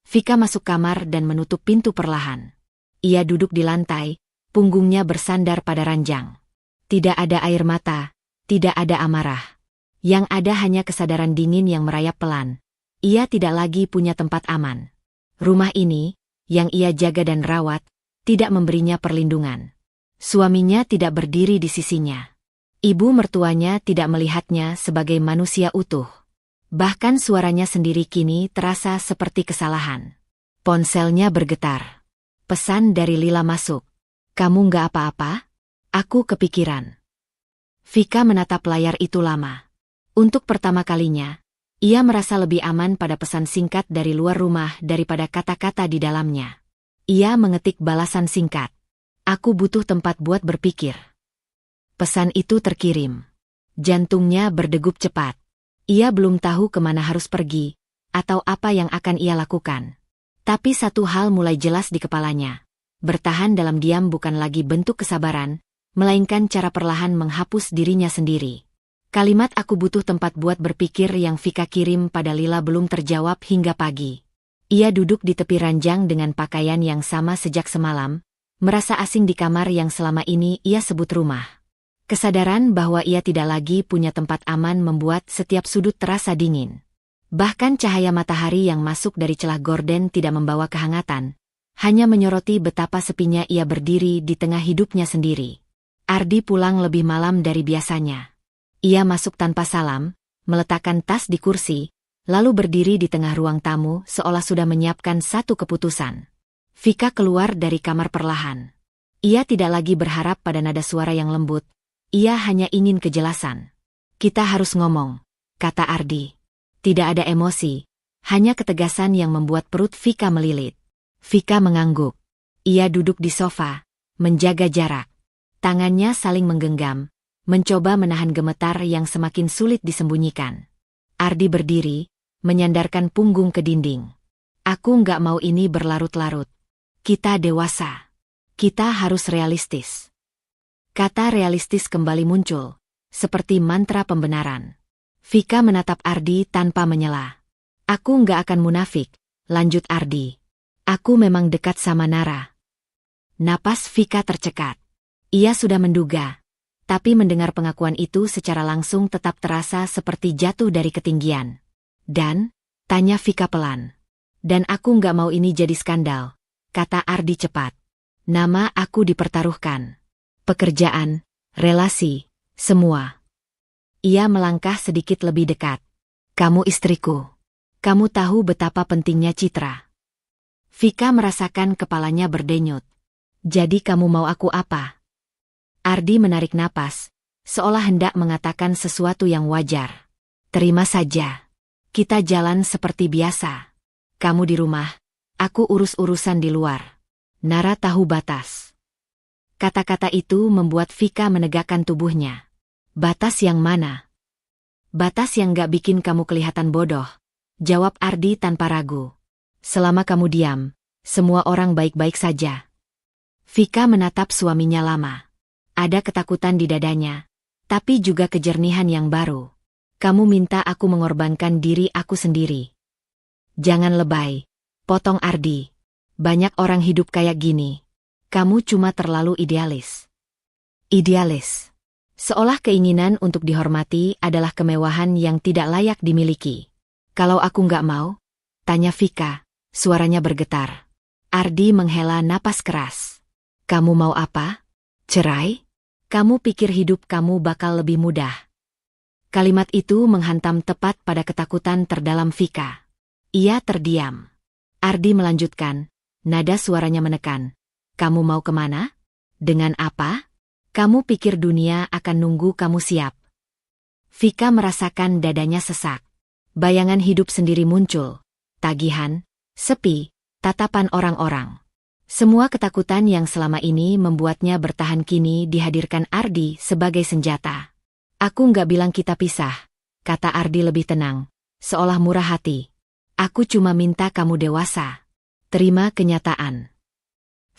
Vika masuk kamar dan menutup pintu perlahan. Ia duduk di lantai, punggungnya bersandar pada ranjang. Tidak ada air mata, tidak ada amarah. Yang ada hanya kesadaran dingin yang merayap pelan. Ia tidak lagi punya tempat aman. Rumah ini, yang ia jaga dan rawat, tidak memberinya perlindungan. Suaminya tidak berdiri di sisinya. Ibu mertuanya tidak melihatnya sebagai manusia utuh. Bahkan suaranya sendiri kini terasa seperti kesalahan. Ponselnya bergetar. Pesan dari Lila masuk. Kamu nggak apa-apa? Aku kepikiran. Vika menatap layar itu lama. Untuk pertama kalinya, ia merasa lebih aman pada pesan singkat dari luar rumah daripada kata-kata di dalamnya. Ia mengetik balasan singkat. Aku butuh tempat buat berpikir. Pesan itu terkirim. Jantungnya berdegup cepat. Ia belum tahu kemana harus pergi, atau apa yang akan ia lakukan. Tapi satu hal mulai jelas di kepalanya. Bertahan dalam diam bukan lagi bentuk kesabaran, melainkan cara perlahan menghapus dirinya sendiri. Kalimat aku butuh tempat buat berpikir yang Vika kirim pada Lila belum terjawab hingga pagi. Ia duduk di tepi ranjang dengan pakaian yang sama sejak semalam, merasa asing di kamar yang selama ini ia sebut rumah. Kesadaran bahwa ia tidak lagi punya tempat aman membuat setiap sudut terasa dingin. Bahkan cahaya matahari yang masuk dari celah gorden tidak membawa kehangatan, hanya menyoroti betapa sepinya ia berdiri di tengah hidupnya sendiri. Ardi pulang lebih malam dari biasanya. Ia masuk tanpa salam, meletakkan tas di kursi, lalu berdiri di tengah ruang tamu seolah sudah menyiapkan satu keputusan. Vika keluar dari kamar perlahan. Ia tidak lagi berharap pada nada suara yang lembut. Ia hanya ingin kejelasan. Kita harus ngomong, kata Ardi. Tidak ada emosi, hanya ketegasan yang membuat perut Vika melilit. Vika mengangguk. Ia duduk di sofa, menjaga jarak. Tangannya saling menggenggam, mencoba menahan gemetar yang semakin sulit disembunyikan. Ardi berdiri, menyandarkan punggung ke dinding. Aku nggak mau ini berlarut-larut. Kita dewasa. Kita harus realistis. Kata realistis kembali muncul, seperti mantra pembenaran. Vika menatap Ardi tanpa menyela. Aku nggak akan munafik, lanjut Ardi. Aku memang dekat sama Nara. Napas Vika tercekat. Ia sudah menduga, tapi mendengar pengakuan itu secara langsung tetap terasa seperti jatuh dari ketinggian. Dan, tanya Vika pelan. Dan aku nggak mau ini jadi skandal, kata Ardi cepat. Nama aku dipertaruhkan. Pekerjaan, relasi, semua. Ia melangkah sedikit lebih dekat. Kamu istriku. Kamu tahu betapa pentingnya citra. Vika merasakan kepalanya berdenyut. Jadi kamu mau aku apa? Ardi menarik napas, seolah hendak mengatakan sesuatu yang wajar. Terima saja. Kita jalan seperti biasa. Kamu di rumah, aku urus-urusan di luar. Nara tahu batas. Kata-kata itu membuat Vika menegakkan tubuhnya. Batas yang mana? Batas yang gak bikin kamu kelihatan bodoh, jawab Ardi tanpa ragu. Selama kamu diam, semua orang baik-baik saja. Vika menatap suaminya lama. Ada ketakutan di dadanya, tapi juga kejernihan yang baru. Kamu minta aku mengorbankan diri aku sendiri. Jangan lebay, potong Ardi. Banyak orang hidup kayak gini. Kamu cuma terlalu idealis. Idealis. Seolah keinginan untuk dihormati adalah kemewahan yang tidak layak dimiliki. Kalau aku nggak mau? Tanya Vika, suaranya bergetar. Ardi menghela napas keras. Kamu mau apa? Cerai? Kamu pikir hidup kamu bakal lebih mudah? Kalimat itu menghantam tepat pada ketakutan terdalam Vika. Ia terdiam. Ardi melanjutkan, nada suaranya menekan. Kamu mau kemana? Dengan apa? Kamu pikir dunia akan nunggu kamu siap? Vika merasakan dadanya sesak. Bayangan hidup sendiri muncul. Tagihan, sepi, tatapan orang-orang. Semua ketakutan yang selama ini membuatnya bertahan kini dihadirkan Ardi sebagai senjata. Aku nggak bilang kita pisah, kata Ardi lebih tenang, seolah murah hati. Aku cuma minta kamu dewasa. Terima kenyataan.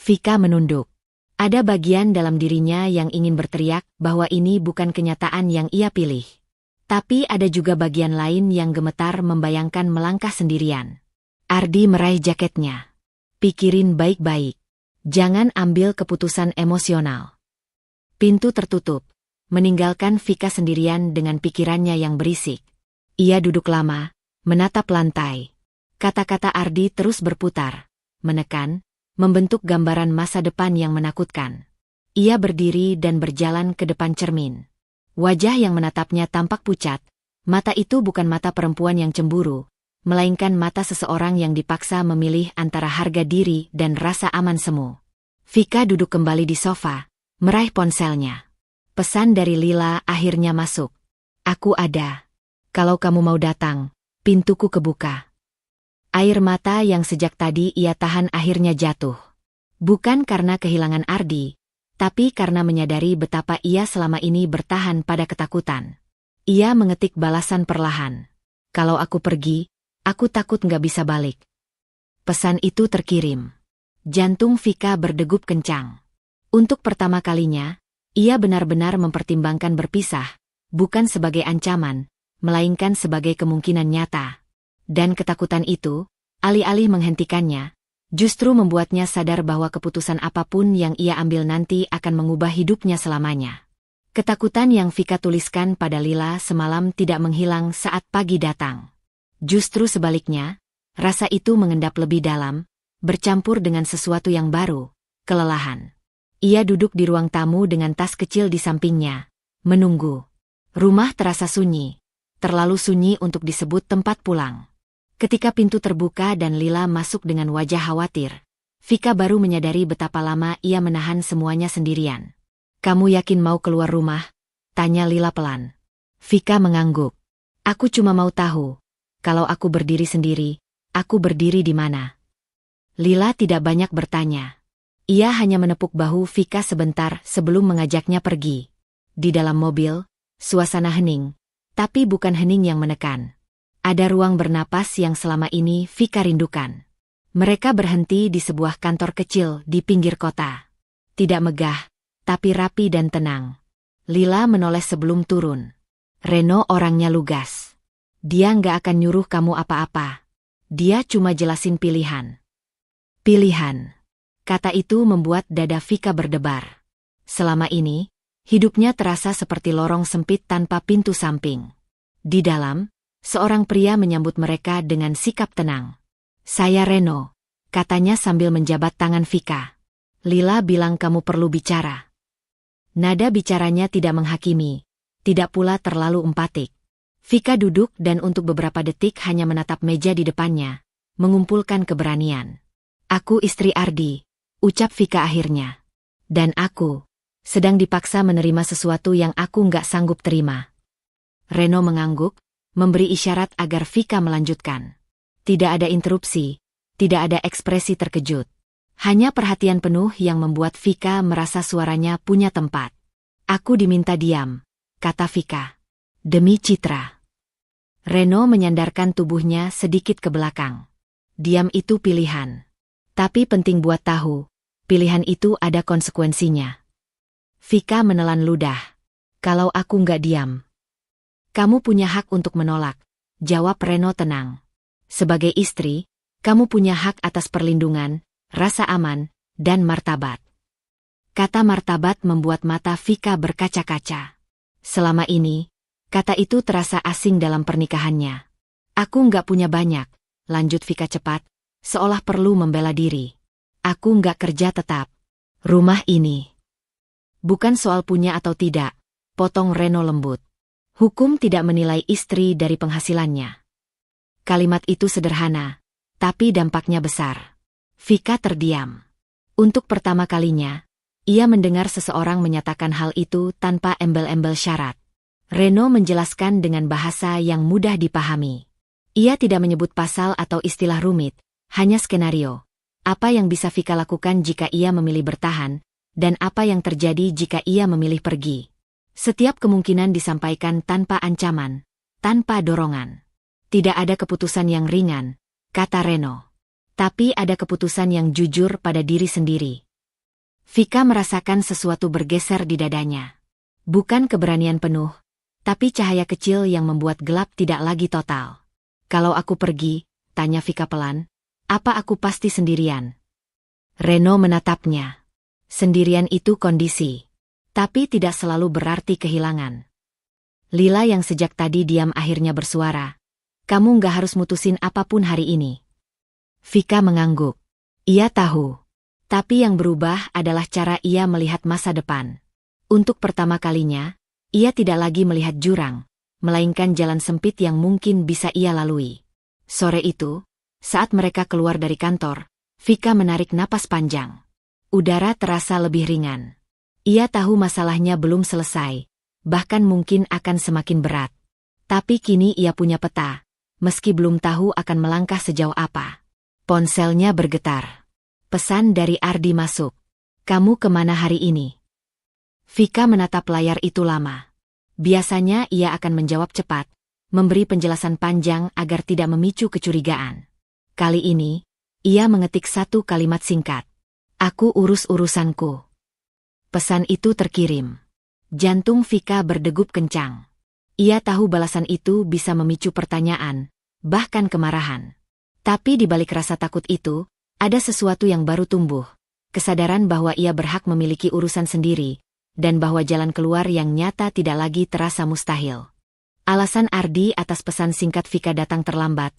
Vika menunduk. Ada bagian dalam dirinya yang ingin berteriak bahwa ini bukan kenyataan yang ia pilih. Tapi ada juga bagian lain yang gemetar membayangkan melangkah sendirian. Ardi meraih jaketnya. Pikirin baik-baik. Jangan ambil keputusan emosional. Pintu tertutup, meninggalkan Vika sendirian dengan pikirannya yang berisik. Ia duduk lama, menatap lantai. Kata-kata Ardi terus berputar, menekan, membentuk gambaran masa depan yang menakutkan. Ia berdiri dan berjalan ke depan cermin. Wajah yang menatapnya tampak pucat. Mata itu bukan mata perempuan yang cemburu, melainkan mata seseorang yang dipaksa memilih antara harga diri dan rasa aman semu. Vika duduk kembali di sofa, meraih ponselnya. Pesan dari Lila akhirnya masuk. Aku ada. Kalau kamu mau datang, pintuku kebuka. Air mata yang sejak tadi ia tahan akhirnya jatuh. Bukan karena kehilangan Ardi, tapi karena menyadari betapa ia selama ini bertahan pada ketakutan. Ia mengetik balasan perlahan. Kalau aku pergi, aku takut nggak bisa balik. Pesan itu terkirim. Jantung Vika berdegup kencang. Untuk pertama kalinya, ia benar-benar mempertimbangkan berpisah, bukan sebagai ancaman, melainkan sebagai kemungkinan nyata. Dan ketakutan itu, alih-alih menghentikannya, justru membuatnya sadar bahwa keputusan apapun yang ia ambil nanti akan mengubah hidupnya selamanya. Ketakutan yang Vika tuliskan pada Lila semalam tidak menghilang saat pagi datang. Justru sebaliknya, rasa itu mengendap lebih dalam, bercampur dengan sesuatu yang baru, kelelahan. Ia duduk di ruang tamu dengan tas kecil di sampingnya, menunggu. Rumah terasa sunyi, terlalu sunyi untuk disebut tempat pulang. Ketika pintu terbuka dan Lila masuk dengan wajah khawatir, Vika baru menyadari betapa lama ia menahan semuanya sendirian. Kamu yakin mau keluar rumah? Tanya Lila pelan. Vika mengangguk. Aku cuma mau tahu, kalau aku berdiri sendiri, aku berdiri di mana? Lila tidak banyak bertanya. Ia hanya menepuk bahu Vika sebentar sebelum mengajaknya pergi. Di dalam mobil, suasana hening, tapi bukan hening yang menekan. Ada ruang bernapas yang selama ini Vika rindukan. Mereka berhenti di sebuah kantor kecil di pinggir kota. Tidak megah, tapi rapi dan tenang. Lila menoleh sebelum turun. Reno orangnya lugas. Dia nggak akan nyuruh kamu apa-apa. Dia cuma jelasin pilihan. Pilihan. Kata itu membuat dada Vika berdebar. Selama ini, hidupnya terasa seperti lorong sempit tanpa pintu samping. Di dalam, seorang pria menyambut mereka dengan sikap tenang. Saya Reno, katanya sambil menjabat tangan Vika. Lila bilang kamu perlu bicara. Nada bicaranya tidak menghakimi, tidak pula terlalu empatik. Vika duduk dan untuk beberapa detik hanya menatap meja di depannya, mengumpulkan keberanian. Aku istri Ardi, ucap Vika akhirnya. Dan aku sedang dipaksa menerima sesuatu yang aku nggak sanggup terima. Reno mengangguk, memberi isyarat agar Vika melanjutkan. Tidak ada interupsi, tidak ada ekspresi terkejut. Hanya perhatian penuh yang membuat Vika merasa suaranya punya tempat. Aku diminta diam, kata Vika. Demi citra. Reno menyandarkan tubuhnya sedikit ke belakang. Diam itu pilihan. Tapi penting buat tahu, pilihan itu ada konsekuensinya. Vika menelan ludah. Kalau aku nggak diam. Kamu punya hak untuk menolak, jawab Reno tenang. Sebagai istri, kamu punya hak atas perlindungan, rasa aman, dan martabat. Kata martabat membuat mata Vika berkaca-kaca. Selama ini, kata itu terasa asing dalam pernikahannya. Aku nggak punya banyak, lanjut Vika cepat, seolah perlu membela diri. Aku nggak kerja tetap. Rumah ini. Bukan soal punya atau tidak, potong Reno lembut. Hukum tidak menilai istri dari penghasilannya. Kalimat itu sederhana, tapi dampaknya besar. Vika terdiam. Untuk pertama kalinya, ia mendengar seseorang menyatakan hal itu tanpa embel-embel syarat. Reno menjelaskan dengan bahasa yang mudah dipahami. Ia tidak menyebut pasal atau istilah rumit, hanya skenario. Apa yang bisa Vika lakukan jika ia memilih bertahan, dan apa yang terjadi jika ia memilih pergi. Setiap kemungkinan disampaikan tanpa ancaman, tanpa dorongan. Tidak ada keputusan yang ringan, kata Reno. Tapi ada keputusan yang jujur pada diri sendiri. Vika merasakan sesuatu bergeser di dadanya. Bukan keberanian penuh, tapi cahaya kecil yang membuat gelap tidak lagi total. Kalau aku pergi, tanya Vika pelan, apa aku pasti sendirian? Reno menatapnya. Sendirian itu kondisi, tapi tidak selalu berarti kehilangan. Lila yang sejak tadi diam akhirnya bersuara. Kamu nggak harus mutusin apapun hari ini. Vika mengangguk. Ia tahu. Tapi yang berubah adalah cara ia melihat masa depan. Untuk pertama kalinya, Ia tidak lagi melihat jurang, melainkan jalan sempit yang mungkin bisa ia lalui. Sore itu, saat mereka keluar dari kantor, Vika menarik napas panjang. Udara terasa lebih ringan. Ia tahu masalahnya belum selesai, bahkan mungkin akan semakin berat. Tapi kini ia punya peta, meski belum tahu akan melangkah sejauh apa. Ponselnya bergetar. Pesan dari Ardi masuk. "Kamu kemana hari ini?" Vika menatap layar itu lama. Biasanya ia akan menjawab cepat, memberi penjelasan panjang agar tidak memicu kecurigaan. Kali ini, ia mengetik satu kalimat singkat. "Aku urus urusanku." Pesan itu terkirim. Jantung Vika berdegup kencang. Ia tahu balasan itu bisa memicu pertanyaan, bahkan kemarahan. Tapi di balik rasa takut itu, ada sesuatu yang baru tumbuh. Kesadaran bahwa ia berhak memiliki urusan sendiri, dan bahwa jalan keluar yang nyata tidak lagi terasa mustahil. Alasan Ardi atas pesan singkat Vika datang terlambat,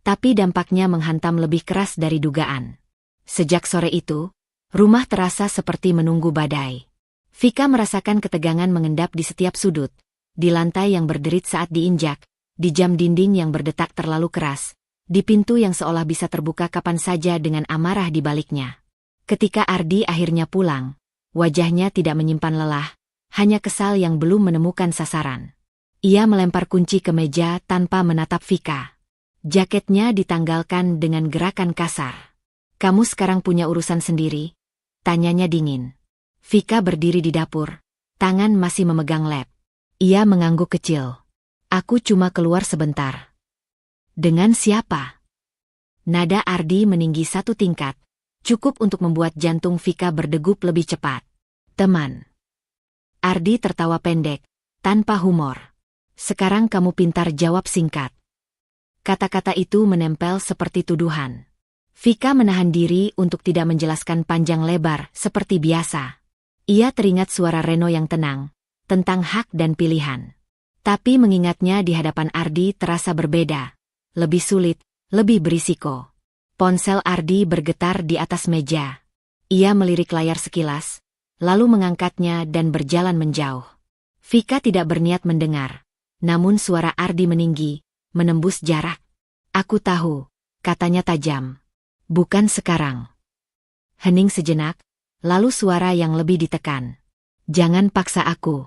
tapi dampaknya menghantam lebih keras dari dugaan. Sejak sore itu, rumah terasa seperti menunggu badai. Vika merasakan ketegangan mengendap di setiap sudut, di lantai yang berderit saat diinjak, di jam dinding yang berdetak terlalu keras, di pintu yang seolah bisa terbuka kapan saja dengan amarah di baliknya. Ketika Ardi akhirnya pulang, wajahnya tidak menyimpan lelah, hanya kesal yang belum menemukan sasaran. Ia melempar kunci ke meja tanpa menatap Vika. Jaketnya ditanggalkan dengan gerakan kasar. "Kamu sekarang punya urusan sendiri?" tanyanya dingin. Vika berdiri di dapur, tangan masih memegang lap. Ia mengangguk kecil. "Aku cuma keluar sebentar." "Dengan siapa?" Nada Ardi meninggi satu tingkat, cukup untuk membuat jantung Vika berdegup lebih cepat. "Teman." Ardi tertawa pendek, tanpa humor. "Sekarang kamu pintar jawab singkat." Kata-kata itu menempel seperti tuduhan. Vika menahan diri untuk tidak menjelaskan panjang lebar seperti biasa. Ia teringat suara Reno yang tenang, tentang hak dan pilihan. Tapi mengingatnya di hadapan Ardi terasa berbeda, lebih sulit, lebih berisiko. Ponsel Ardi bergetar di atas meja. Ia melirik layar sekilas, lalu mengangkatnya dan berjalan menjauh. Vika tidak berniat mendengar, namun suara Ardi meninggi, menembus jarak. "Aku tahu," katanya tajam. "Bukan sekarang." Hening sejenak, lalu suara yang lebih ditekan. "Jangan paksa aku."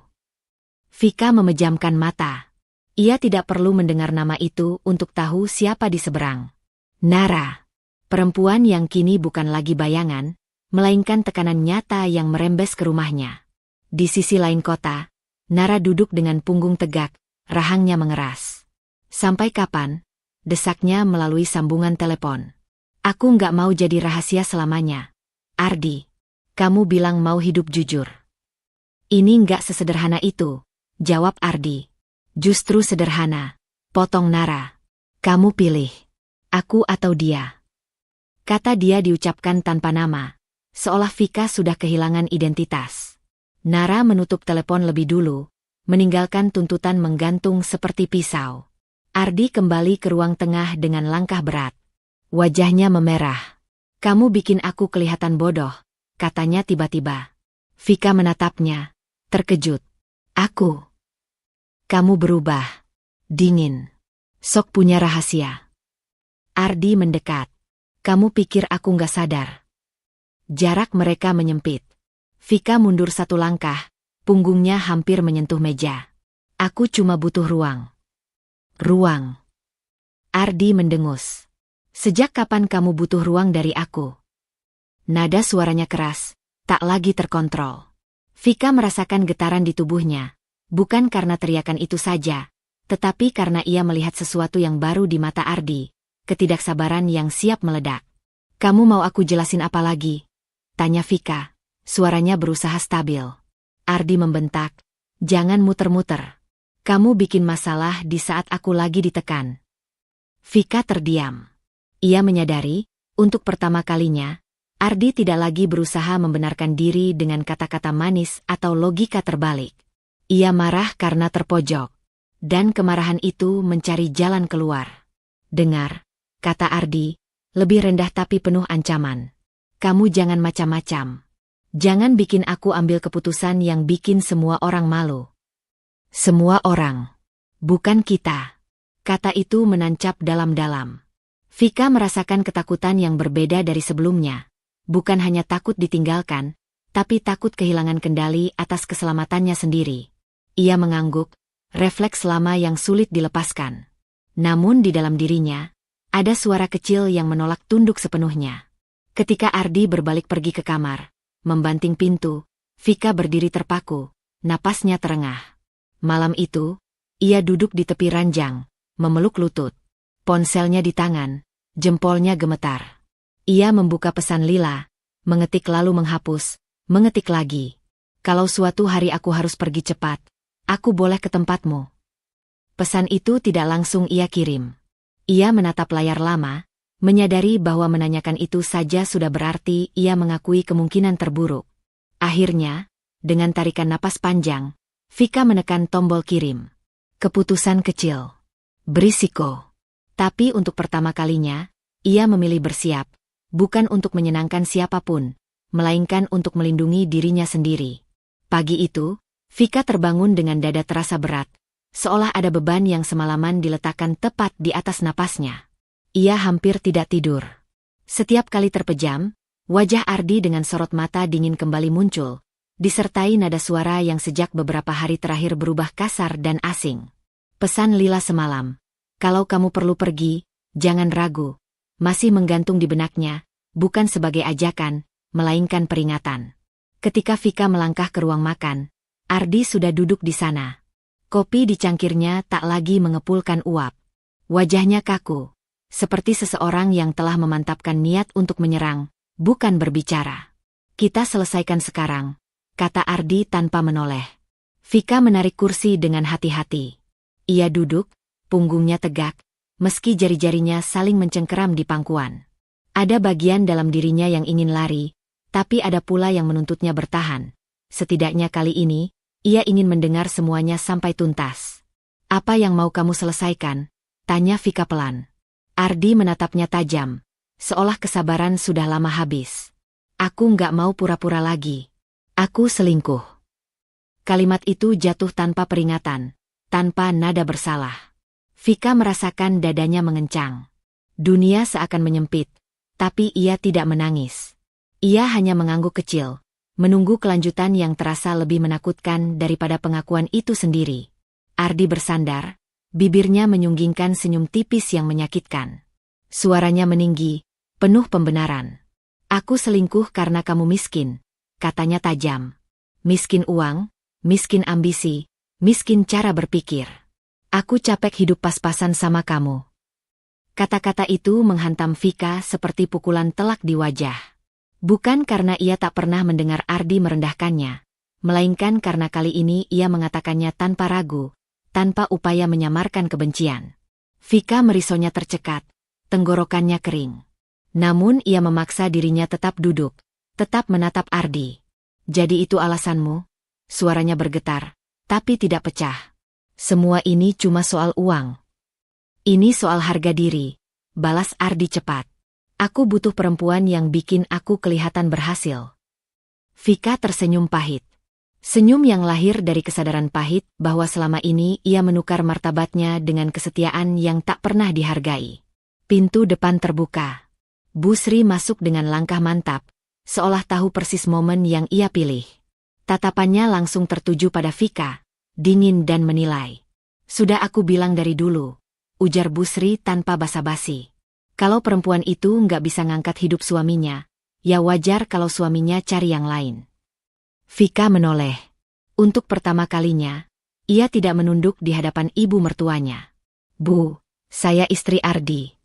Vika memejamkan mata. Ia tidak perlu mendengar nama itu untuk tahu siapa di seberang. Nara. Perempuan yang kini bukan lagi bayangan, melainkan tekanan nyata yang merembes ke rumahnya. Di sisi lain kota, Nara duduk dengan punggung tegak, rahangnya mengeras. "Sampai kapan?" desaknya melalui sambungan telepon. "Aku nggak mau jadi rahasia selamanya. Ardi, kamu bilang mau hidup jujur." "Ini nggak sesederhana itu," jawab Ardi. "Justru sederhana," potong Nara. "Kamu pilih, aku atau dia." Kata dia diucapkan tanpa nama, seolah Vika sudah kehilangan identitas. Nara menutup telepon lebih dulu, meninggalkan tuntutan menggantung seperti pisau. Ardi kembali ke ruang tengah dengan langkah berat. Wajahnya memerah. "Kamu bikin aku kelihatan bodoh," katanya tiba-tiba. Vika menatapnya, terkejut. "Aku?" "Kamu berubah. Dingin. Sok punya rahasia." Ardi mendekat. "Kamu pikir aku nggak sadar?" Jarak mereka menyempit. Vika mundur satu langkah, punggungnya hampir menyentuh meja. "Aku cuma butuh ruang." "Ruang?" Ardi mendengus. "Sejak kapan kamu butuh ruang dari aku?" Nada suaranya keras, tak lagi terkontrol. Vika merasakan getaran di tubuhnya, bukan karena teriakan itu saja, tetapi karena ia melihat sesuatu yang baru di mata Ardi. Ketidaksabaran yang siap meledak. "Kamu mau aku jelasin apa lagi?" tanya Vika. Suaranya berusaha stabil. Ardi membentak, "Jangan muter-muter. Kamu bikin masalah di saat aku lagi ditekan." Vika terdiam. Ia menyadari, untuk pertama kalinya, Ardi tidak lagi berusaha membenarkan diri dengan kata-kata manis atau logika terbalik. Ia marah karena terpojok. Dan kemarahan itu mencari jalan keluar. "Dengar," kata Ardi, lebih rendah tapi penuh ancaman. "Kamu jangan macam-macam. Jangan bikin aku ambil keputusan yang bikin semua orang malu." Semua orang. Bukan kita. Kata itu menancap dalam-dalam. Vika merasakan ketakutan yang berbeda dari sebelumnya. Bukan hanya takut ditinggalkan, tapi takut kehilangan kendali atas keselamatannya sendiri. Ia mengangguk, refleks lama yang sulit dilepaskan. Namun di dalam dirinya, ada suara kecil yang menolak tunduk sepenuhnya. Ketika Ardi berbalik pergi ke kamar, membanting pintu, Vika berdiri terpaku, napasnya terengah. Malam itu, ia duduk di tepi ranjang, memeluk lutut. Ponselnya di tangan, jempolnya gemetar. Ia membuka pesan Lila, mengetik lalu menghapus, mengetik lagi. Kalau suatu hari aku harus pergi cepat, aku boleh ke tempatmu. Pesan itu tidak langsung ia kirim. Ia menatap layar lama, menyadari bahwa menanyakan itu saja sudah berarti ia mengakui kemungkinan terburuk. Akhirnya, dengan tarikan napas panjang, Vika menekan tombol kirim. Keputusan kecil. Berisiko. Tapi untuk pertama kalinya, ia memilih bersiap, bukan untuk menyenangkan siapapun, melainkan untuk melindungi dirinya sendiri. Pagi itu, Vika terbangun dengan dada terasa berat, seolah ada beban yang semalaman diletakkan tepat di atas napasnya. Ia hampir tidak tidur. Setiap kali terpejam, wajah Ardi dengan sorot mata dingin kembali muncul, disertai nada suara yang sejak beberapa hari terakhir berubah kasar dan asing. Pesan Lila semalam, kalau kamu perlu pergi, jangan ragu, masih menggantung di benaknya, bukan sebagai ajakan, melainkan peringatan. Ketika Vika melangkah ke ruang makan, Ardi sudah duduk di sana. Kopi di cangkirnya tak lagi mengepulkan uap. Wajahnya kaku, seperti seseorang yang telah memantapkan niat untuk menyerang, bukan berbicara. Kita selesaikan sekarang, kata Ardi tanpa menoleh. Vika menarik kursi dengan hati-hati. Ia duduk, punggungnya tegak, meski jari-jarinya saling mencengkeram di pangkuan. Ada bagian dalam dirinya yang ingin lari, tapi ada pula yang menuntutnya bertahan. Setidaknya kali ini, ia ingin mendengar semuanya sampai tuntas. Apa yang mau kamu selesaikan? Tanya Vika pelan. Ardi menatapnya tajam, seolah kesabaran sudah lama habis. Aku nggak mau pura-pura lagi. Aku selingkuh. Kalimat itu jatuh tanpa peringatan, tanpa nada bersalah. Vika merasakan dadanya mengencang. Dunia seakan menyempit, tapi ia tidak menangis. Ia hanya mengangguk kecil, menunggu kelanjutan yang terasa lebih menakutkan daripada pengakuan itu sendiri. Ardi bersandar, bibirnya menyunggingkan senyum tipis yang menyakitkan. Suaranya meninggi, penuh pembenaran. Aku selingkuh karena kamu miskin, katanya tajam. Miskin uang, miskin ambisi, miskin cara berpikir. Aku capek hidup pas-pasan sama kamu. Kata-kata itu menghantam Vika seperti pukulan telak di wajah. Bukan karena ia tak pernah mendengar Ardi merendahkannya, melainkan karena kali ini ia mengatakannya tanpa ragu, tanpa upaya menyamarkan kebencian. Vika merisaunya tercekat, tenggorokannya kering. Namun ia memaksa dirinya tetap duduk, tetap menatap Ardi. Jadi itu alasanmu? Suaranya bergetar, tapi tidak pecah. Semua ini cuma soal uang. Ini soal harga diri, balas Ardi cepat. Aku butuh perempuan yang bikin aku kelihatan berhasil. Vika tersenyum pahit. Senyum yang lahir dari kesadaran pahit bahwa selama ini ia menukar martabatnya dengan kesetiaan yang tak pernah dihargai. Pintu depan terbuka. Bu Sri masuk dengan langkah mantap, seolah tahu persis momen yang ia pilih. Tatapannya langsung tertuju pada Vika, dingin dan menilai. Sudah aku bilang dari dulu, ujar Bu Sri tanpa basa-basi. Kalau perempuan itu nggak bisa ngangkat hidup suaminya, ya wajar kalau suaminya cari yang lain. Vika menoleh. Untuk pertama kalinya, ia tidak menunduk di hadapan ibu mertuanya. Bu, saya istri Ardi.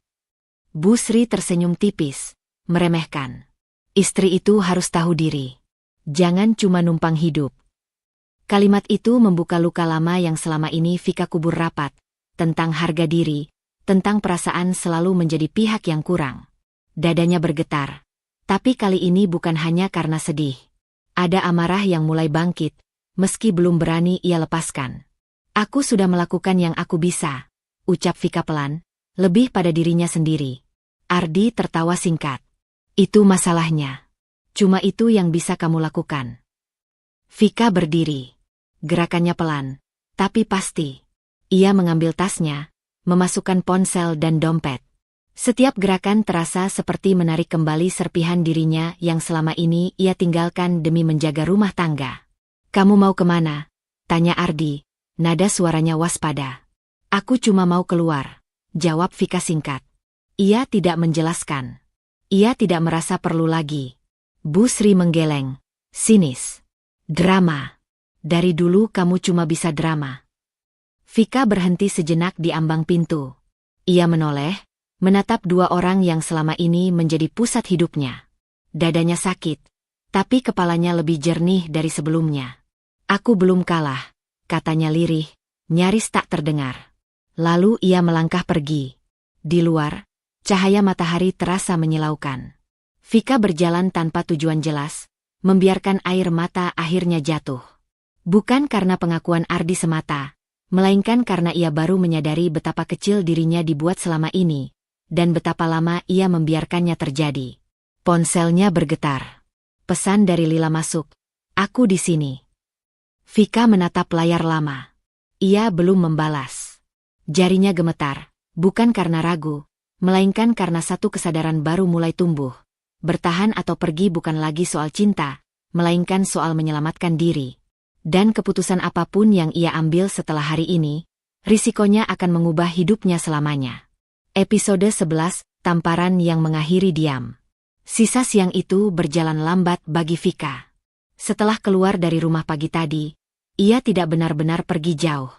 Bu Sri tersenyum tipis, meremehkan. Istri itu harus tahu diri. Jangan cuma numpang hidup. Kalimat itu membuka luka lama yang selama ini Vika kubur rapat, tentang harga diri, tentang perasaan selalu menjadi pihak yang kurang. Dadanya bergetar. Tapi kali ini bukan hanya karena sedih. Ada amarah yang mulai bangkit, meski belum berani ia lepaskan. Aku sudah melakukan yang aku bisa, ucap Vika pelan, lebih pada dirinya sendiri. Ardi tertawa singkat. Itu masalahnya. Cuma itu yang bisa kamu lakukan. Vika berdiri. Gerakannya pelan, Tapi pasti. Ia mengambil tasnya, memasukkan ponsel dan dompet. Setiap gerakan terasa seperti menarik kembali serpihan dirinya yang selama ini ia tinggalkan demi menjaga rumah tangga. "Kamu mau kemana?" tanya Ardi, nada suaranya waspada. "Aku cuma mau keluar," jawab Vika singkat. Ia tidak menjelaskan. Ia tidak merasa perlu lagi. Bu Sri menggeleng, sinis. "Drama. Dari dulu kamu cuma bisa drama." Vika berhenti sejenak di ambang pintu. Ia menoleh, menatap dua orang yang selama ini menjadi pusat hidupnya. Dadanya sakit, tapi kepalanya lebih jernih dari sebelumnya. "Aku belum kalah," katanya lirih, nyaris tak terdengar. Lalu ia melangkah pergi. Di luar, cahaya matahari terasa menyilaukan. Vika berjalan tanpa tujuan jelas, membiarkan air mata akhirnya jatuh. Bukan karena pengakuan Ardi semata, melainkan karena ia baru menyadari betapa kecil dirinya dibuat selama ini, dan betapa lama ia membiarkannya terjadi. Ponselnya bergetar. Pesan dari Lila masuk. "Aku di sini." Vika menatap layar lama. Ia belum membalas. Jarinya gemetar, bukan karena ragu, melainkan karena satu kesadaran baru mulai tumbuh. Bertahan atau pergi bukan lagi soal cinta, melainkan soal menyelamatkan diri. Dan keputusan apapun yang ia ambil setelah hari ini, risikonya akan mengubah hidupnya selamanya. Episode 11, Tamparan yang Mengakhiri Diam. Sisa siang itu berjalan lambat bagi Vika. Setelah keluar dari rumah pagi tadi, ia tidak benar-benar pergi jauh.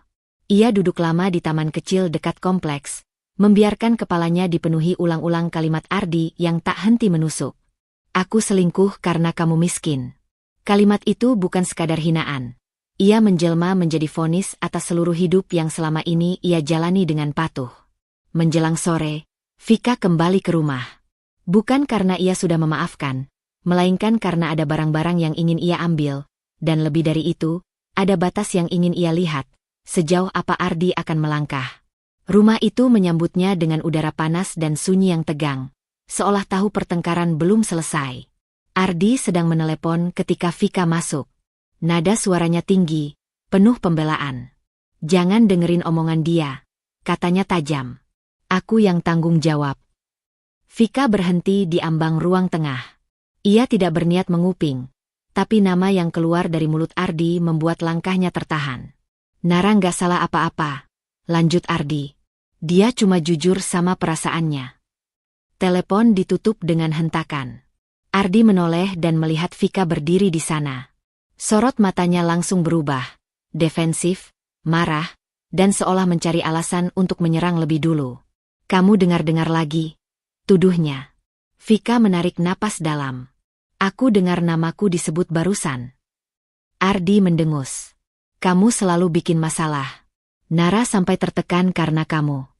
Ia duduk lama di taman kecil dekat kompleks, membiarkan kepalanya dipenuhi ulang-ulang kalimat Ardi yang tak henti menusuk. "Aku selingkuh karena kamu miskin." Kalimat itu bukan sekadar hinaan. Ia menjelma menjadi vonis atas seluruh hidup yang selama ini ia jalani dengan patuh. Menjelang sore, Vika kembali ke rumah. Bukan karena ia sudah memaafkan, melainkan karena ada barang-barang yang ingin ia ambil, dan lebih dari itu, ada batas yang ingin ia lihat, sejauh apa Ardi akan melangkah. Rumah itu menyambutnya dengan udara panas dan sunyi yang tegang, seolah tahu pertengkaran belum selesai. Ardi sedang menelepon ketika Vika masuk. Nada suaranya tinggi, penuh pembelaan. "Jangan dengerin omongan dia," katanya tajam. "Aku yang tanggung jawab." Vika berhenti di ambang ruang tengah. Ia tidak berniat menguping, tapi nama yang keluar dari mulut Ardi membuat langkahnya tertahan. "Nara nggak salah apa-apa," lanjut Ardi. "Dia cuma jujur sama perasaannya." Telepon ditutup dengan hentakan. Ardi menoleh dan melihat Vika berdiri di sana. Sorot matanya langsung berubah, defensif, marah, dan seolah mencari alasan untuk menyerang lebih dulu. "Kamu dengar-dengar lagi?" tuduhnya. Vika menarik napas dalam. "Aku dengar namaku disebut barusan." Ardi mendengus. "Kamu selalu bikin masalah. Nara sampai tertekan karena kamu."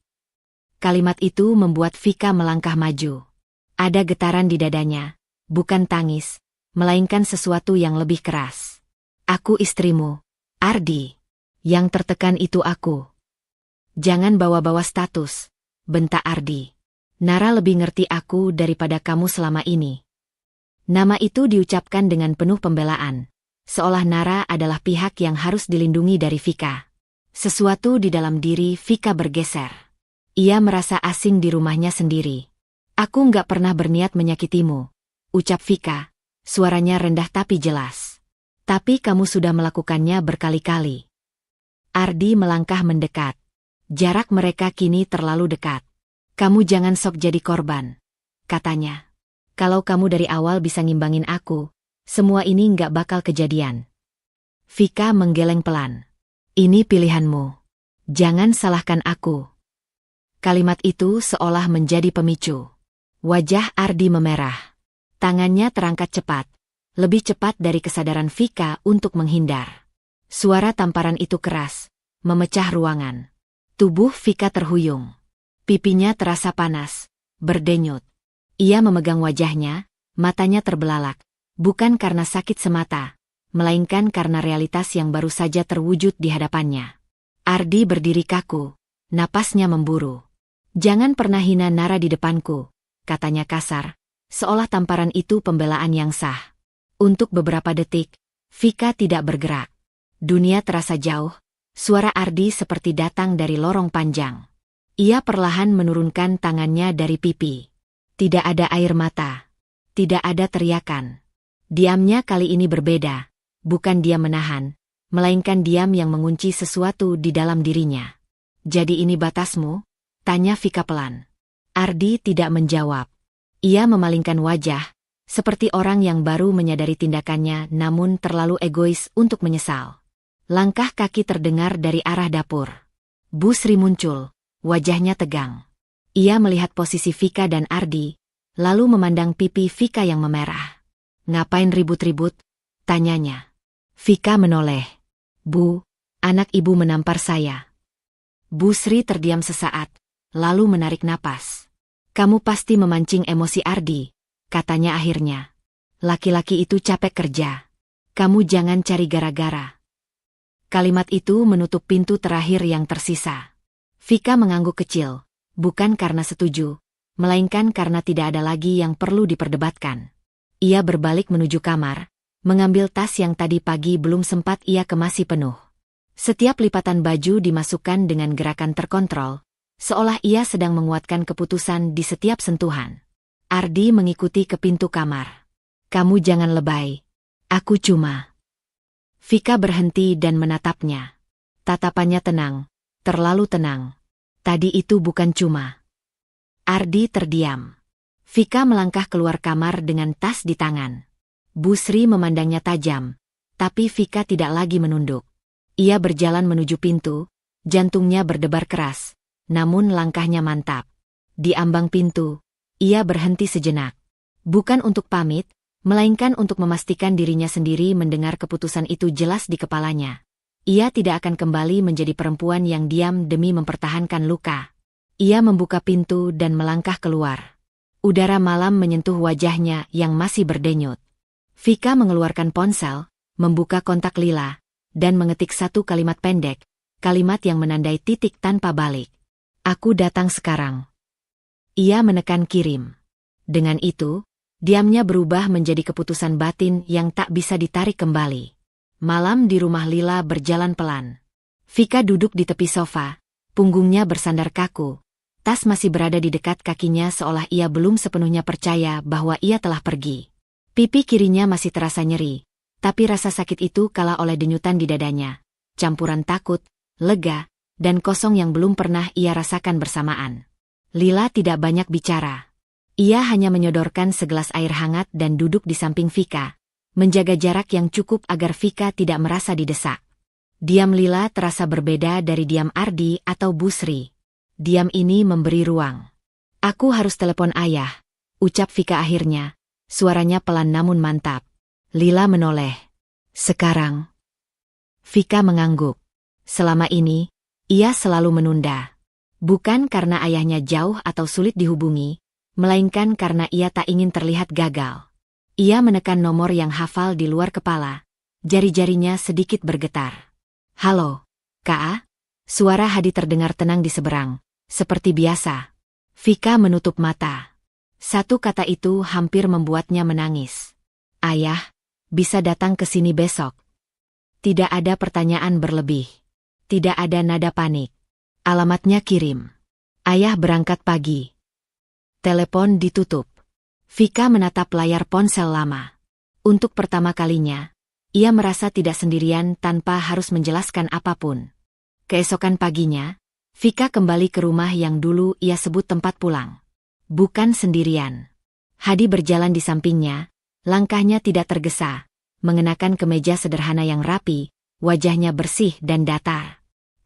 Kalimat itu membuat Vika melangkah maju. Ada getaran di dadanya, bukan tangis, melainkan sesuatu yang lebih keras. "Aku istrimu, Ardi. Yang tertekan itu aku." "Jangan bawa-bawa status," bentak Ardi. "Nara lebih ngerti aku daripada kamu selama ini." Nama itu diucapkan dengan penuh pembelaan, seolah Nara adalah pihak yang harus dilindungi dari Vika. Sesuatu di dalam diri Vika bergeser. Ia merasa asing di rumahnya sendiri. "Aku nggak pernah berniat menyakitimu," ucap Vika, suaranya rendah tapi jelas. "Tapi kamu sudah melakukannya berkali-kali." Ardi melangkah mendekat. Jarak mereka kini terlalu dekat. "Kamu jangan sok jadi korban," katanya. "Kalau kamu dari awal bisa ngimbangin aku, semua ini nggak bakal kejadian." Vika menggeleng pelan. "Ini pilihanmu. Jangan salahkan aku." Kalimat itu seolah menjadi pemicu. Wajah Ardi memerah. Tangannya terangkat cepat, lebih cepat dari kesadaran Vika untuk menghindar. Suara tamparan itu keras, memecah ruangan. Tubuh Vika terhuyung. Pipinya terasa panas, berdenyut. Ia memegang wajahnya, matanya terbelalak, bukan karena sakit semata, melainkan karena realitas yang baru saja terwujud di hadapannya. Ardi berdiri kaku, napasnya memburu. "Jangan pernah hina Nara di depanku," katanya kasar, seolah tamparan itu pembelaan yang sah. Untuk beberapa detik, Vika tidak bergerak. Dunia terasa jauh, Suara Ardi seperti datang dari lorong panjang. Ia perlahan menurunkan tangannya dari pipi. Tidak ada air mata. Tidak ada teriakan. Diamnya kali ini berbeda. Bukan dia menahan, melainkan diam yang mengunci sesuatu di dalam dirinya. Jadi ini batasmu? Tanya Vika pelan. Ardi tidak menjawab. Ia memalingkan wajah, seperti orang yang baru menyadari tindakannya namun terlalu egois untuk menyesal. Langkah kaki terdengar dari arah dapur. Bu Sri muncul, wajahnya tegang. Ia melihat posisi Vika dan Ardi, lalu memandang pipi Vika yang memerah. Ngapain ribut-ribut? Tanyanya. Vika menoleh. Bu, anak ibu menampar saya. Bu Sri terdiam sesaat, lalu menarik napas. Kamu pasti memancing emosi Ardi, katanya akhirnya. Laki-laki itu capek kerja. Kamu jangan cari gara-gara. Kalimat itu menutup pintu terakhir yang tersisa. Vika mengangguk kecil, bukan karena setuju, melainkan karena tidak ada lagi yang perlu diperdebatkan. Ia berbalik menuju kamar, mengambil tas yang tadi pagi belum sempat ia kemasi penuh. Setiap lipatan baju dimasukkan dengan gerakan terkontrol, seolah ia sedang menguatkan keputusan di setiap sentuhan. Ardi mengikuti ke pintu kamar. Kamu jangan lebay. Aku cuma... Vika berhenti dan menatapnya. Tatapannya tenang, terlalu tenang. Tadi itu bukan cuma. Ardi terdiam. Vika melangkah keluar kamar dengan tas di tangan. Bu Sri memandangnya tajam, tapi Vika tidak lagi menunduk. Ia berjalan menuju pintu, jantungnya berdebar keras. Namun langkahnya mantap. Di ambang pintu, ia berhenti sejenak. Bukan untuk pamit, melainkan untuk memastikan dirinya sendiri mendengar keputusan itu jelas di kepalanya. Ia tidak akan kembali menjadi perempuan yang diam demi mempertahankan luka. Ia membuka pintu dan melangkah keluar. Udara malam menyentuh wajahnya yang masih berdenyut. Vika mengeluarkan ponsel, membuka kontak Lila, dan mengetik satu kalimat pendek, kalimat yang menandai titik tanpa balik. Aku datang sekarang. Ia menekan kirim. Dengan itu, diamnya berubah menjadi keputusan batin yang tak bisa ditarik kembali. Malam di rumah Lila berjalan pelan. Vika duduk di tepi sofa, punggungnya bersandar kaku. Tas masih berada di dekat kakinya seolah ia belum sepenuhnya percaya bahwa ia telah pergi. Pipi kirinya masih terasa nyeri, tapi rasa sakit itu kalah oleh denyutan di dadanya. Campuran takut, lega, dan kosong yang belum pernah ia rasakan bersamaan. Lila tidak banyak bicara. Ia hanya menyodorkan segelas air hangat dan duduk di samping Vika, menjaga jarak yang cukup agar Vika tidak merasa didesak. Diam Lila terasa berbeda dari diam Ardi atau Bu Sri. Diam ini memberi ruang. Aku harus telepon ayah, ucap Vika akhirnya, suaranya pelan namun mantap. Lila menoleh. Sekarang? Vika mengangguk. Selama ini, ia selalu menunda. Bukan karena ayahnya jauh atau sulit dihubungi, melainkan karena ia tak ingin terlihat gagal. Ia menekan nomor yang hafal di luar kepala. Jari-jarinya sedikit bergetar. Halo, Kak? Suara Hadi terdengar tenang di seberang, seperti biasa. Vika menutup mata. Satu kata itu hampir membuatnya menangis. Ayah, bisa datang ke sini besok. Tidak ada pertanyaan berlebih. Tidak ada nada panik. Alamatnya kirim. Ayah berangkat pagi. Telepon ditutup. Vika menatap layar ponsel lama. Untuk pertama kalinya, ia merasa tidak sendirian tanpa harus menjelaskan apapun. Keesokan paginya, Vika kembali ke rumah yang dulu ia sebut tempat pulang. Bukan sendirian. Hadi berjalan di sampingnya, langkahnya tidak tergesa, mengenakan kemeja sederhana yang rapi, wajahnya bersih dan datar.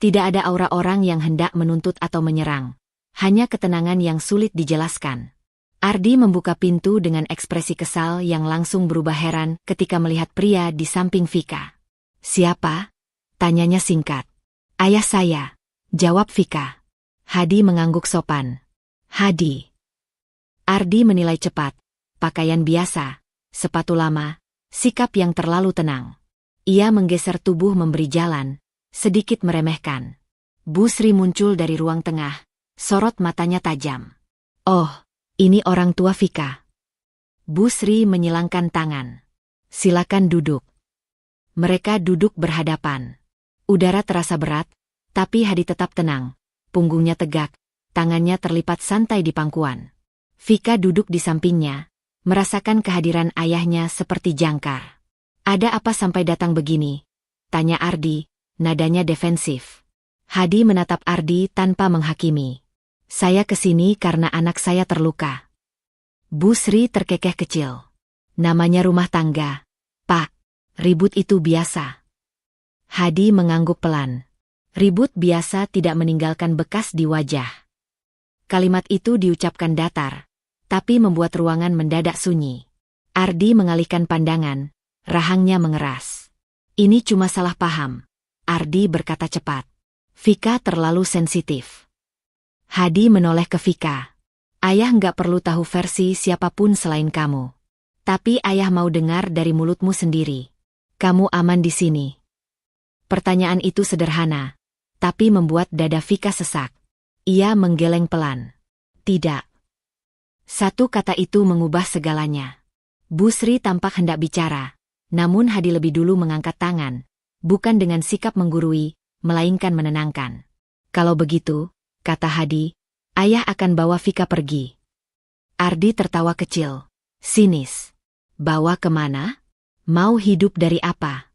Tidak ada aura orang yang hendak menuntut atau menyerang. Hanya ketenangan yang sulit dijelaskan. Ardi membuka pintu dengan ekspresi kesal yang langsung berubah heran ketika melihat pria di samping Vika. Siapa? Tanyanya singkat. Ayah saya, jawab Vika. Hadi mengangguk sopan. Hadi. Ardi menilai cepat. Pakaian biasa, sepatu lama, sikap yang terlalu tenang. Ia menggeser tubuh memberi jalan. Sedikit meremehkan. Bu Sri muncul dari ruang tengah, sorot matanya tajam. Oh, ini orang tua Vika. Bu Sri menyilangkan tangan. Silakan duduk. Mereka duduk berhadapan. Udara terasa berat, tapi Hadi tetap tenang. Punggungnya tegak, tangannya terlipat santai di pangkuan. Vika duduk di sampingnya, merasakan kehadiran ayahnya seperti jangkar. Ada apa sampai datang begini? Tanya Ardi, nadanya defensif. Hadi menatap Ardi tanpa menghakimi. Saya kesini karena anak saya terluka. Bu Sri terkekeh kecil. Namanya rumah tangga. Pak, ribut itu biasa. Hadi mengangguk pelan. Ribut biasa tidak meninggalkan bekas di wajah. Kalimat itu diucapkan datar, tapi membuat ruangan mendadak sunyi. Ardi mengalihkan pandangan, rahangnya mengeras. Ini cuma salah paham. Ardi berkata cepat. Vika terlalu sensitif. Hadi menoleh ke Vika. Ayah nggak perlu tahu versi siapapun selain kamu. Tapi ayah mau dengar dari mulutmu sendiri. Kamu aman di sini. Pertanyaan itu sederhana, tapi membuat dada Vika sesak. Ia menggeleng pelan. Tidak. Satu kata itu mengubah segalanya. Bu Sri tampak hendak bicara, namun Hadi lebih dulu mengangkat tangan, bukan dengan sikap menggurui, melainkan menenangkan. Kalau begitu, kata Hadi, ayah akan bawa Vika pergi. Ardi tertawa kecil, sinis. Bawa kemana? Mau hidup dari apa?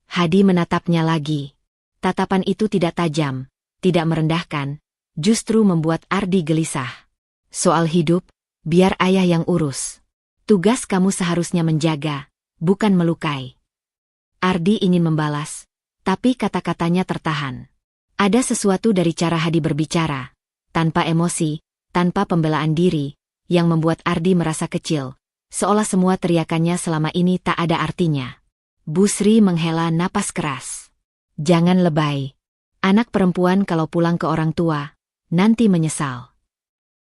Hadi menatapnya lagi. Tatapan itu tidak tajam, tidak merendahkan, justru membuat Ardi gelisah. Soal hidup, biar ayah yang urus. Tugas kamu seharusnya menjaga, bukan melukai. Ardi ingin membalas, tapi kata-katanya tertahan. Ada sesuatu dari cara Hadi berbicara, tanpa emosi, tanpa pembelaan diri, yang membuat Ardi merasa kecil, seolah semua teriakannya selama ini tak ada artinya. Bu Sri menghela napas keras. Jangan lebay. Anak perempuan kalau pulang ke orang tua, nanti menyesal.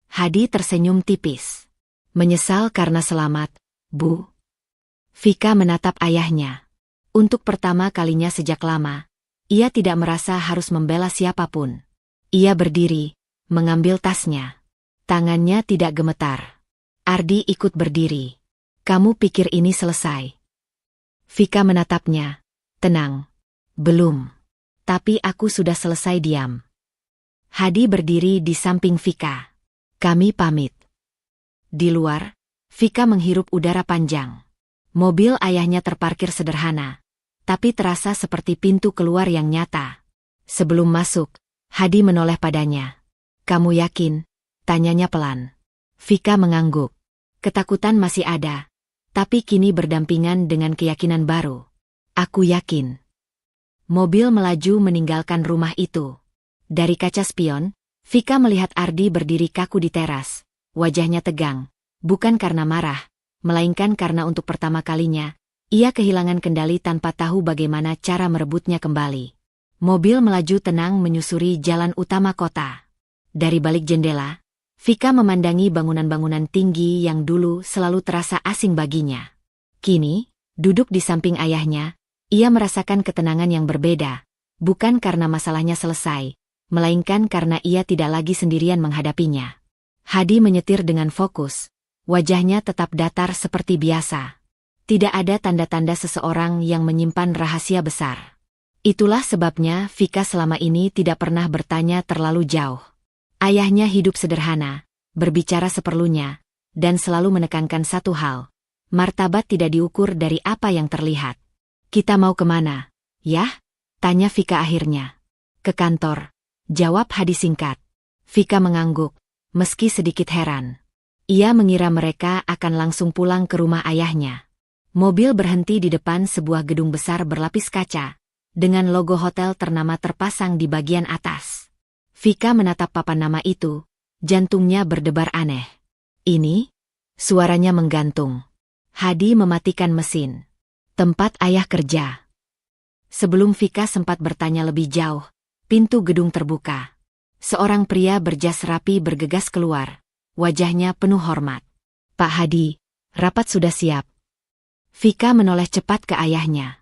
Hadi tersenyum tipis. Menyesal karena selamat, Bu. Vika menatap ayahnya. Untuk pertama kalinya sejak lama, ia tidak merasa harus membela siapapun. Ia berdiri, mengambil tasnya. Tangannya tidak gemetar. Ardi ikut berdiri. Kamu pikir ini selesai? Vika menatapnya. Tenang. Belum. Tapi aku sudah selesai diam. Hadi berdiri di samping Vika. Kami pamit. Di luar, Vika menghirup udara panjang. Mobil ayahnya terparkir sederhana, tapi terasa seperti pintu keluar yang nyata. Sebelum masuk, Hadi menoleh padanya. Kamu yakin? Tanyanya pelan. Vika mengangguk. Ketakutan masih ada, tapi kini berdampingan dengan keyakinan baru. Aku yakin. Mobil melaju meninggalkan rumah itu. Dari kaca spion, Vika melihat Ardi berdiri kaku di teras. Wajahnya tegang, bukan karena marah, melainkan karena untuk pertama kalinya, ia kehilangan kendali tanpa tahu bagaimana cara merebutnya kembali. Mobil melaju tenang menyusuri jalan utama kota. Dari balik jendela, Vika memandangi bangunan-bangunan tinggi yang dulu selalu terasa asing baginya. Kini, duduk di samping ayahnya, ia merasakan ketenangan yang berbeda, bukan karena masalahnya selesai, melainkan karena ia tidak lagi sendirian menghadapinya. Hadi menyetir dengan fokus, wajahnya tetap datar seperti biasa. Tidak ada tanda-tanda seseorang yang menyimpan rahasia besar. Itulah sebabnya Vika selama ini tidak pernah bertanya terlalu jauh. Ayahnya hidup sederhana, berbicara seperlunya, dan selalu menekankan satu hal. Martabat tidak diukur dari apa yang terlihat. Kita mau kemana? Yah? Tanya Vika akhirnya. Ke kantor, jawab Hadi singkat. Vika mengangguk, meski sedikit heran. Ia mengira mereka akan langsung pulang ke rumah ayahnya. Mobil berhenti di depan sebuah gedung besar berlapis kaca, dengan logo hotel ternama terpasang di bagian atas. Vika menatap papan nama itu, jantungnya berdebar aneh. Ini? Suaranya menggantung. Hadi mematikan mesin. Tempat ayah kerja. Sebelum Vika sempat bertanya lebih jauh, pintu gedung terbuka. Seorang pria berjas rapi bergegas keluar. Wajahnya penuh hormat. Pak Hadi, rapat sudah siap. Vika menoleh cepat ke ayahnya.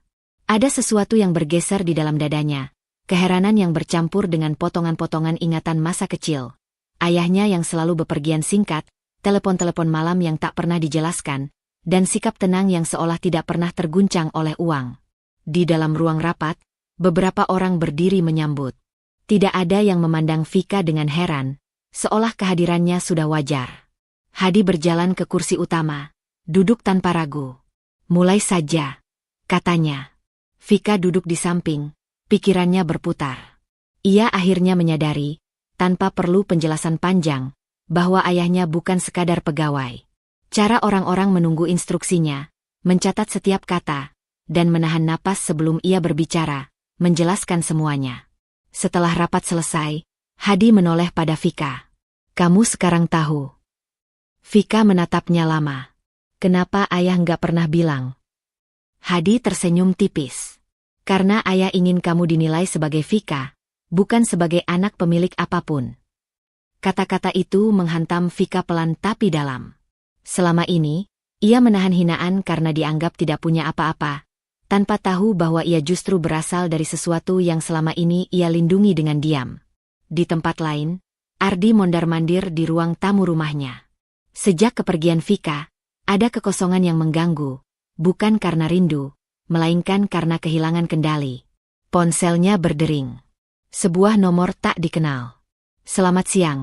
Ada sesuatu yang bergeser di dalam dadanya. Keheranan yang bercampur dengan potongan-potongan ingatan masa kecil. Ayahnya yang selalu bepergian singkat, telepon-telepon malam yang tak pernah dijelaskan, dan sikap tenang yang seolah tidak pernah terguncang oleh uang. Di dalam ruang rapat, Beberapa orang berdiri menyambut. Tidak ada yang memandang Vika dengan heran, seolah kehadirannya sudah wajar. Hadi berjalan ke kursi utama, duduk tanpa ragu. Mulai saja, katanya. Vika duduk di samping, pikirannya berputar. Ia akhirnya menyadari, tanpa perlu penjelasan panjang, bahwa ayahnya bukan sekadar pegawai. Cara orang-orang menunggu instruksinya, mencatat setiap kata, dan menahan napas sebelum ia berbicara, menjelaskan semuanya. Setelah rapat selesai, Hadi menoleh pada Vika. Kamu sekarang tahu. Vika menatapnya lama. Kenapa ayah nggak pernah bilang? Hadi tersenyum tipis. Karena ayah ingin kamu dinilai sebagai Vika, bukan sebagai anak pemilik apapun. Kata-kata itu menghantam Vika pelan tapi dalam. Selama ini, ia menahan hinaan karena dianggap tidak punya apa-apa, tanpa tahu bahwa ia justru berasal dari sesuatu yang selama ini ia lindungi dengan diam. Di tempat lain, Ardi mondar-mandir di ruang tamu rumahnya. Sejak kepergian Vika, ada kekosongan yang mengganggu, bukan karena rindu, melainkan karena kehilangan kendali. Ponselnya berdering. Sebuah nomor tak dikenal. Selamat siang,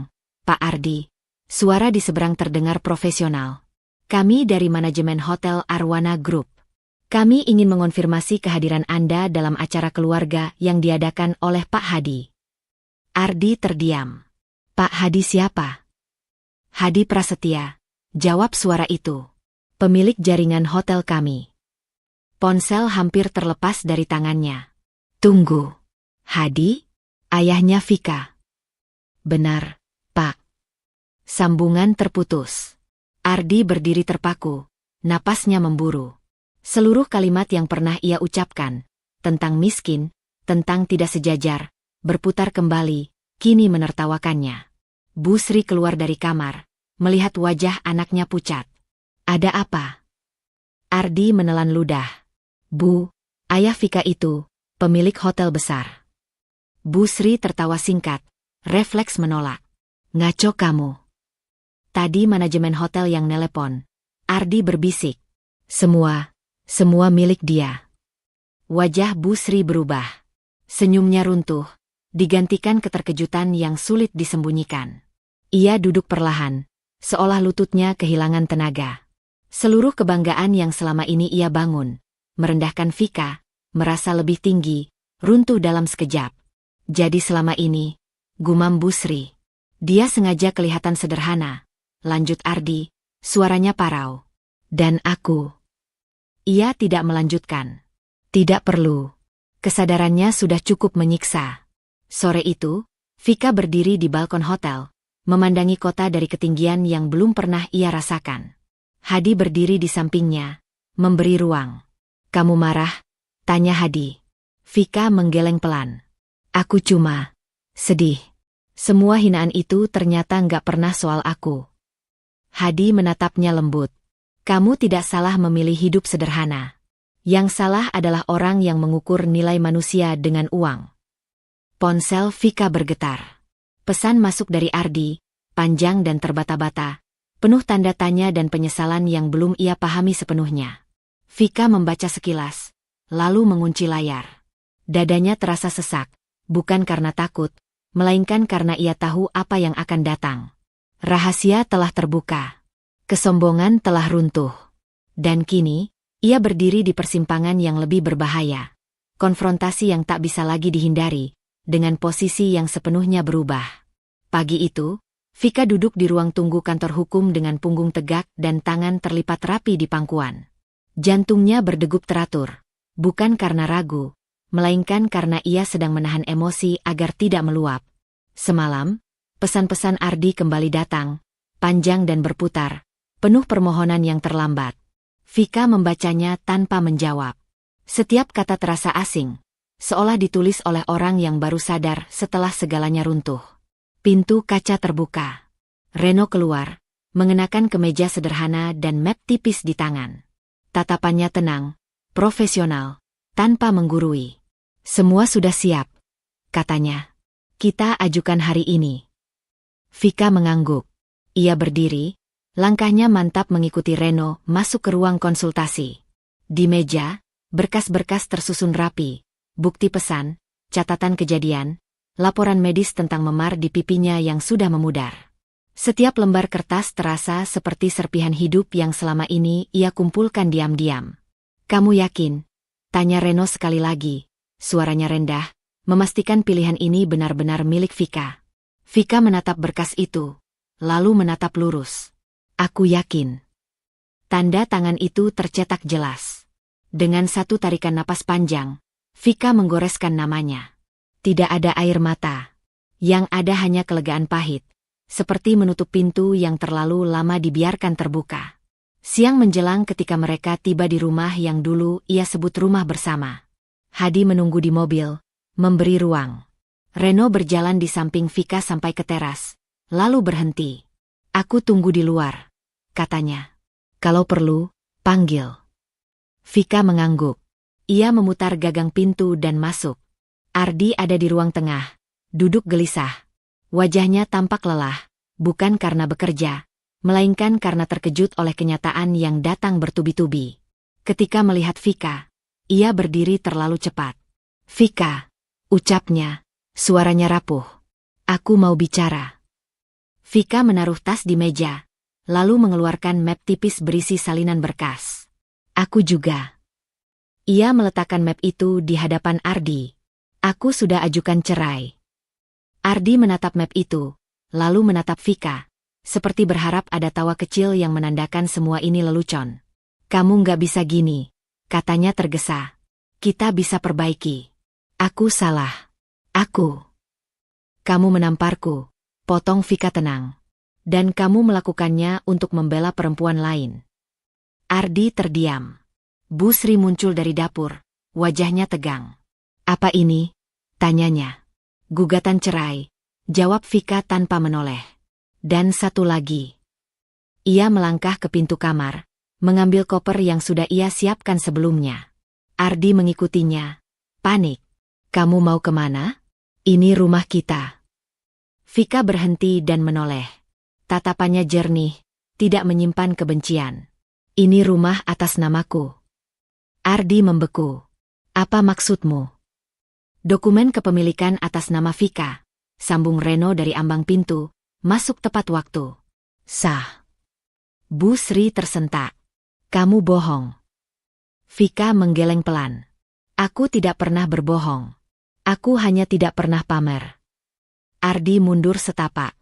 Pak Ardi. Suara di seberang terdengar profesional. Kami dari manajemen Hotel Arwana Group. Kami ingin mengonfirmasi kehadiran Anda dalam acara keluarga yang diadakan oleh Pak Hadi. Ardi terdiam. Pak Hadi siapa? Hadi Prasetya, jawab suara itu. Pemilik jaringan hotel kami. Ponsel hampir terlepas dari tangannya. Tunggu. Hadi? Ayahnya Vika. Benar, Pak. Sambungan terputus. Ardi berdiri terpaku, napasnya memburu. Seluruh kalimat yang pernah ia ucapkan, tentang miskin, tentang tidak sejajar, berputar kembali, kini menertawakannya. Bu Sri keluar dari kamar, melihat wajah anaknya pucat. Ada apa? Ardi menelan ludah. Bu, ayah Vika itu, pemilik hotel besar. Bu Sri tertawa singkat, refleks menolak. Ngaco kamu. Tadi manajemen hotel yang nelepon. Ardi berbisik. Semua milik dia. Wajah Bu Sri berubah. Senyumnya runtuh, digantikan keterkejutan yang sulit disembunyikan. Ia duduk perlahan, seolah lututnya kehilangan tenaga. Seluruh kebanggaan yang selama ini ia bangun, merendahkan Vika, merasa lebih tinggi, runtuh dalam sekejap. Jadi selama ini, gumam Bu Sri. Dia sengaja kelihatan sederhana, lanjut Ardi, suaranya parau. Dan aku. Ia tidak melanjutkan. Tidak perlu. Kesadarannya sudah cukup menyiksa. Sore itu, Vika berdiri di balkon hotel, memandangi kota dari ketinggian yang belum pernah ia rasakan. Hadi berdiri di sampingnya, memberi ruang. Kamu marah? Tanya Hadi. Vika menggeleng pelan. Aku cuma sedih. Semua hinaan itu ternyata nggak pernah soal aku. Hadi menatapnya lembut. Kamu tidak salah memilih hidup sederhana. Yang salah adalah orang yang mengukur nilai manusia dengan uang. Ponsel Vika bergetar. Pesan masuk dari Ardi, panjang dan terbata-bata, penuh tanda tanya dan penyesalan yang belum ia pahami sepenuhnya. Vika membaca sekilas, lalu mengunci layar. Dadanya terasa sesak, bukan karena takut, melainkan karena ia tahu apa yang akan datang. Rahasia telah terbuka. Kesombongan telah runtuh. Dan kini, ia berdiri di persimpangan yang lebih berbahaya. Konfrontasi yang tak bisa lagi dihindari, dengan posisi yang sepenuhnya berubah. Pagi itu, Vika duduk di ruang tunggu kantor hukum dengan punggung tegak dan tangan terlipat rapi di pangkuan. Jantungnya berdegup teratur, bukan karena ragu, melainkan karena ia sedang menahan emosi agar tidak meluap. Semalam, pesan-pesan Ardi kembali datang, panjang dan berputar, penuh permohonan yang terlambat. Vika membacanya tanpa menjawab. Setiap kata terasa asing, seolah ditulis oleh orang yang baru sadar setelah segalanya runtuh. Pintu kaca terbuka. Reno keluar, mengenakan kemeja sederhana dan map tipis di tangan. Tatapannya tenang, profesional, tanpa menggurui. Semua sudah siap, katanya. Kita ajukan hari ini. Vika mengangguk. Ia berdiri, langkahnya mantap mengikuti Reno masuk ke ruang konsultasi. Di meja, berkas-berkas tersusun rapi, bukti pesan, catatan kejadian, laporan medis tentang memar di pipinya yang sudah memudar. Setiap lembar kertas terasa seperti serpihan hidup yang selama ini ia kumpulkan diam-diam. "Kamu yakin?" tanya Reno sekali lagi. Suaranya rendah, memastikan pilihan ini benar-benar milik Vika. Vika menatap berkas itu, lalu menatap lurus. "Aku yakin." Tanda tangan itu tercetak jelas. Dengan satu tarikan napas panjang, Vika menggoreskan namanya. Tidak ada air mata. Yang ada hanya kelegaan pahit, seperti menutup pintu yang terlalu lama dibiarkan terbuka. Siang menjelang ketika mereka tiba di rumah yang dulu ia sebut rumah bersama. Hadi menunggu di mobil, memberi ruang. Reno berjalan di samping Vika sampai ke teras, lalu berhenti. "Aku tunggu di luar," katanya. "Kalau perlu, panggil." Vika mengangguk. Ia memutar gagang pintu dan masuk. Ardi ada di ruang tengah, duduk gelisah. Wajahnya tampak lelah, bukan karena bekerja, melainkan karena terkejut oleh kenyataan yang datang bertubi-tubi. Ketika melihat Vika, ia berdiri terlalu cepat. "Vika," ucapnya, suaranya rapuh. "Aku mau bicara." Vika menaruh tas di meja, lalu mengeluarkan map tipis berisi salinan berkas. "Aku juga." Ia meletakkan map itu di hadapan Ardi. "Aku sudah ajukan cerai." Ardi menatap map itu, lalu menatap Vika, seperti berharap ada tawa kecil yang menandakan semua ini lelucon. "Kamu nggak bisa gini," katanya tergesa. "Kita bisa perbaiki." "Aku salah. Aku." "Kamu menamparku," potong Vika tenang. "Dan kamu melakukannya untuk membela perempuan lain." Ardi terdiam. Bu Sri muncul dari dapur, wajahnya tegang. "Apa ini?" tanyanya. "Gugatan cerai," jawab Vika tanpa menoleh. "Dan satu lagi." Ia melangkah ke pintu kamar, mengambil koper yang sudah ia siapkan sebelumnya. Ardi mengikutinya. Panik. "Kamu mau kemana?" "Ini rumah kita." Vika berhenti dan menoleh. Tatapannya jernih, tidak menyimpan kebencian. "Ini rumah atas namaku." Ardi membeku. "Apa maksudmu?" "Dokumen kepemilikan atas nama Vika," sambung Reno dari ambang pintu, masuk tepat waktu. "Sah." Bu Sri tersentak. "Kamu bohong." Vika menggeleng pelan. "Aku tidak pernah berbohong. Aku hanya tidak pernah pamer." Ardi mundur setapak.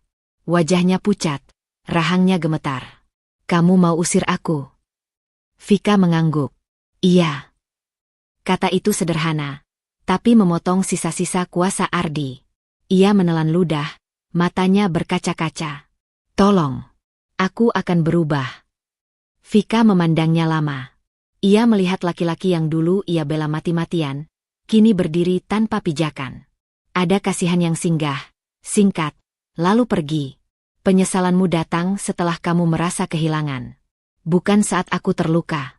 Wajahnya pucat, rahangnya gemetar. "Kamu mau usir aku?" Vika mengangguk. "Iya." Kata itu sederhana, tapi memotong sisa-sisa kuasa Ardi. Ia menelan ludah, matanya berkaca-kaca. "Tolong. Aku akan berubah." Vika memandangnya lama. Ia melihat laki-laki yang dulu ia bela mati-matian, kini berdiri tanpa pijakan. Ada kasihan yang singgah, singkat, lalu pergi. "Penyesalanmu datang setelah kamu merasa kehilangan. Bukan saat aku terluka."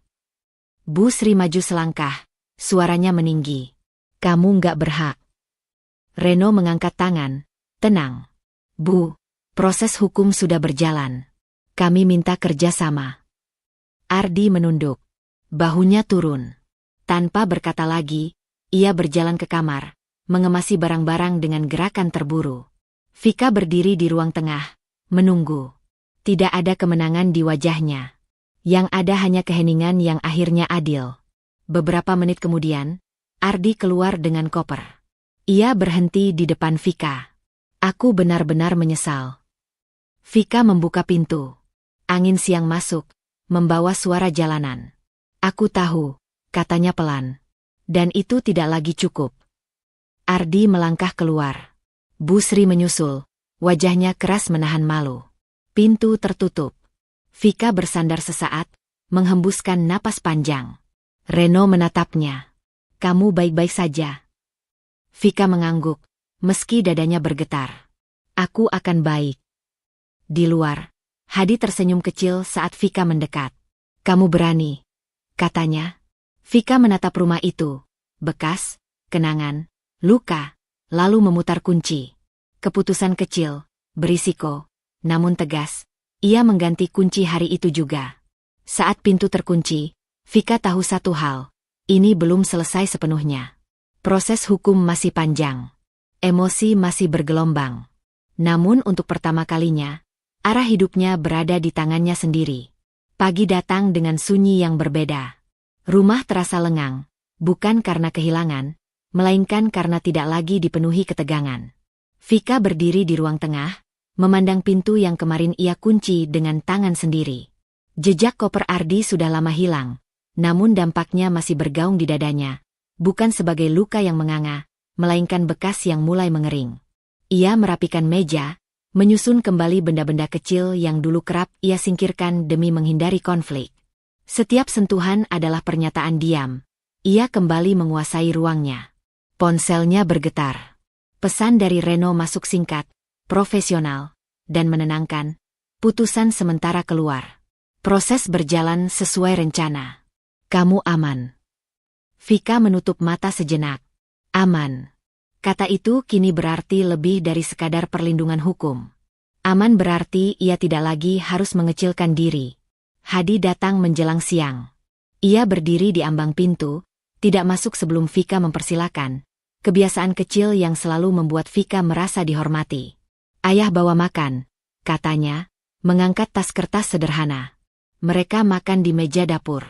Bu Sri maju selangkah, suaranya meninggi. "Kamu nggak berhak." Reno mengangkat tangan. "Tenang. Bu, proses hukum sudah berjalan. Kami minta kerjasama." Ardi menunduk. Bahunya turun. Tanpa berkata lagi, ia berjalan ke kamar, mengemasi barang-barang dengan gerakan terburu. Vika berdiri di ruang tengah, menunggu. Tidak ada kemenangan di wajahnya. Yang ada hanya keheningan yang akhirnya adil. Beberapa menit kemudian, Ardi keluar dengan koper. Ia berhenti di depan Vika. "Aku benar-benar menyesal." Vika membuka pintu. Angin siang masuk, membawa suara jalanan. "Aku tahu," katanya pelan. "Dan itu tidak lagi cukup." Ardi melangkah keluar. Bu Sri menyusul, wajahnya keras menahan malu. Pintu tertutup. Vika bersandar sesaat, menghembuskan napas panjang. Reno menatapnya. "Kamu baik-baik saja?" Vika mengangguk, meski dadanya bergetar. "Aku akan baik." Di luar, Hadi tersenyum kecil saat Vika mendekat. "Kamu berani," katanya. Vika menatap rumah itu. Bekas, kenangan, luka, lalu memutar kunci. Keputusan kecil, berisiko, namun tegas. Ia mengganti kunci hari itu juga. Saat pintu terkunci, Vika tahu satu hal. Ini belum selesai sepenuhnya. Proses hukum masih panjang. Emosi masih bergelombang. Namun untuk pertama kalinya, arah hidupnya berada di tangannya sendiri. Pagi datang dengan sunyi yang berbeda. Rumah terasa lengang, bukan karena kehilangan, melainkan karena tidak lagi dipenuhi ketegangan. Vika berdiri di ruang tengah, memandang pintu yang kemarin ia kunci dengan tangan sendiri. Jejak koper Ardi sudah lama hilang, namun dampaknya masih bergaung di dadanya, bukan sebagai luka yang menganga, melainkan bekas yang mulai mengering. Ia merapikan meja, menyusun kembali benda-benda kecil yang dulu kerap ia singkirkan demi menghindari konflik. Setiap sentuhan adalah pernyataan diam. Ia kembali menguasai ruangnya. Ponselnya bergetar. Pesan dari Reno masuk singkat, profesional, dan menenangkan. Putusan sementara keluar. Proses berjalan sesuai rencana. Kamu aman. Vika menutup mata sejenak. Aman. Kata itu kini berarti lebih dari sekadar perlindungan hukum. Aman berarti ia tidak lagi harus mengecilkan diri. Hadi datang menjelang siang. Ia berdiri di ambang pintu, tidak masuk sebelum Vika mempersilakan. Kebiasaan kecil yang selalu membuat Vika merasa dihormati. Ayah bawa makan, katanya, mengangkat tas kertas sederhana. Mereka makan di meja dapur.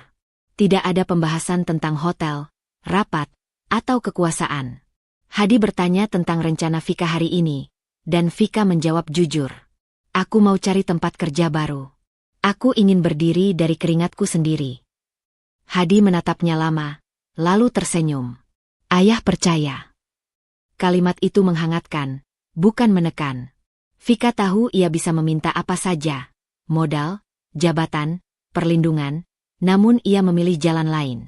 Tidak ada pembahasan tentang hotel, rapat, atau kekuasaan. Hadi bertanya tentang rencana Vika hari ini, dan Vika menjawab jujur. Aku mau cari tempat kerja baru. Aku ingin berdiri dari keringatku sendiri. Hadi menatapnya lama, lalu tersenyum. Ayah percaya. Kalimat itu menghangatkan, bukan menekan. Vika tahu ia bisa meminta apa saja, modal, jabatan, perlindungan, namun ia memilih jalan lain.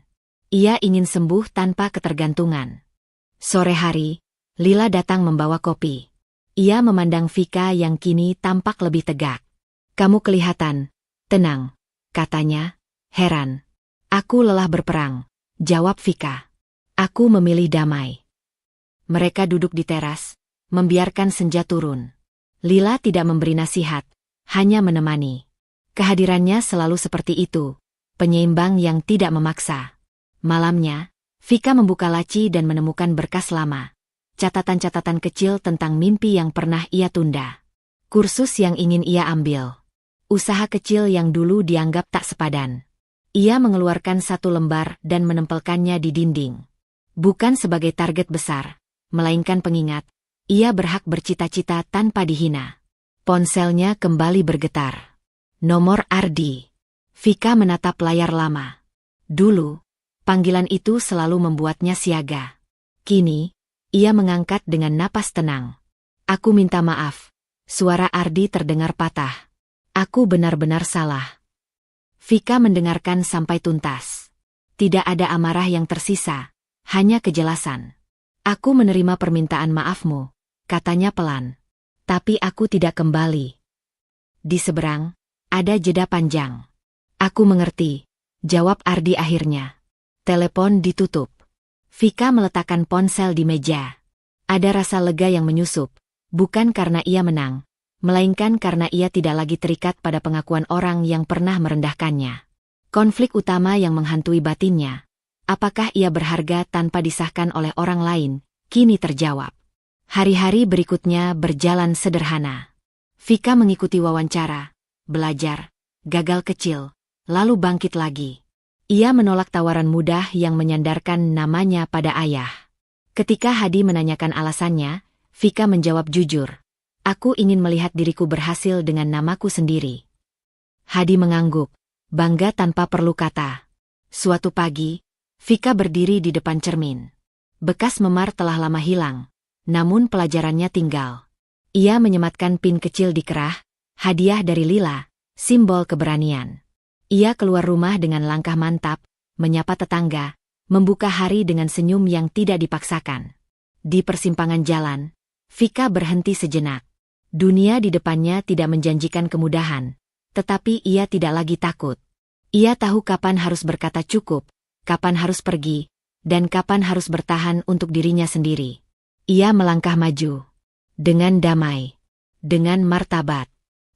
Ia ingin sembuh tanpa ketergantungan. Sore hari, Lila datang membawa kopi. Ia memandang Vika yang kini tampak lebih tegak. Kamu kelihatan tenang, katanya, heran. Aku lelah berperang, jawab Vika. Aku memilih damai. Mereka duduk di teras, membiarkan senja turun. Lila tidak memberi nasihat, hanya menemani. Kehadirannya selalu seperti itu, penyeimbang yang tidak memaksa. Malamnya, Vika membuka laci dan menemukan berkas lama. Catatan-catatan kecil tentang mimpi yang pernah ia tunda. Kursus yang ingin ia ambil. Usaha kecil yang dulu dianggap tak sepadan. Ia mengeluarkan satu lembar dan menempelkannya di dinding. Bukan sebagai target besar, melainkan pengingat, ia berhak bercita-cita tanpa dihina. Ponselnya kembali bergetar. Nomor Ardi. Vika menatap layar lama. Dulu, panggilan itu selalu membuatnya siaga. Kini, ia mengangkat dengan napas tenang. Aku minta maaf. Suara Ardi terdengar patah. Aku benar-benar salah. Vika mendengarkan sampai tuntas. Tidak ada amarah yang tersisa, hanya kejelasan. Aku menerima permintaan maafmu, katanya pelan. Tapi aku tidak kembali. Di seberang, ada jeda panjang. Aku mengerti, jawab Ardi akhirnya. Telepon ditutup. Vika meletakkan ponsel di meja. Ada rasa lega yang menyusup, bukan karena ia menang, melainkan karena ia tidak lagi terikat pada pengakuan orang yang pernah merendahkannya. Konflik utama yang menghantui batinnya, apakah ia berharga tanpa disahkan oleh orang lain, kini terjawab. Hari-hari berikutnya berjalan sederhana. Vika mengikuti wawancara, belajar, gagal kecil, lalu bangkit lagi. Ia menolak tawaran mudah yang menyandarkan namanya pada ayah. Ketika Hadi menanyakan alasannya, Vika menjawab jujur. Aku ingin melihat diriku berhasil dengan namaku sendiri. Hadi mengangguk, bangga tanpa perlu kata. Suatu pagi, Vika berdiri di depan cermin. Bekas memar telah lama hilang, namun pelajarannya tinggal. Ia menyematkan pin kecil di kerah, hadiah dari Lila, simbol keberanian. Ia keluar rumah dengan langkah mantap, menyapa tetangga, membuka hari dengan senyum yang tidak dipaksakan. Di persimpangan jalan, Vika berhenti sejenak. Dunia di depannya tidak menjanjikan kemudahan, tetapi ia tidak lagi takut. Ia tahu kapan harus berkata cukup, kapan harus pergi, dan kapan harus bertahan untuk dirinya sendiri. Ia melangkah maju. Dengan damai. Dengan martabat.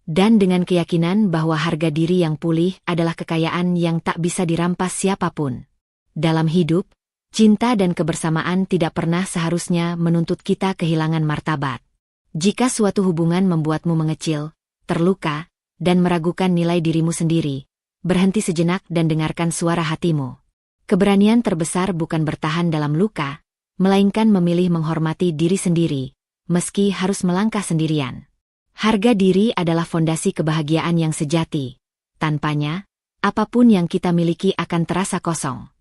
Dan dengan keyakinan bahwa harga diri yang pulih adalah kekayaan yang tak bisa dirampas siapapun. Dalam hidup, Cinta dan kebersamaan tidak pernah seharusnya menuntut kita kehilangan martabat. Jika suatu hubungan membuatmu mengecil, terluka, dan meragukan nilai dirimu sendiri, berhenti sejenak dan dengarkan suara hatimu. Keberanian terbesar bukan bertahan dalam luka, melainkan memilih menghormati diri sendiri, meski harus melangkah sendirian. Harga diri adalah fondasi kebahagiaan yang sejati. Tanpanya, apapun yang kita miliki akan terasa kosong.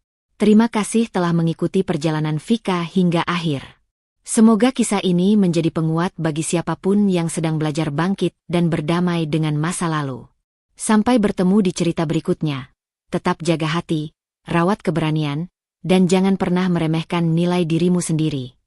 Terima kasih telah mengikuti perjalanan Vika hingga akhir. Semoga kisah ini menjadi penguat bagi siapapun yang sedang belajar bangkit dan berdamai dengan masa lalu. Sampai bertemu di cerita berikutnya. Tetap jaga hati, rawat keberanian, dan jangan pernah meremehkan nilai dirimu sendiri.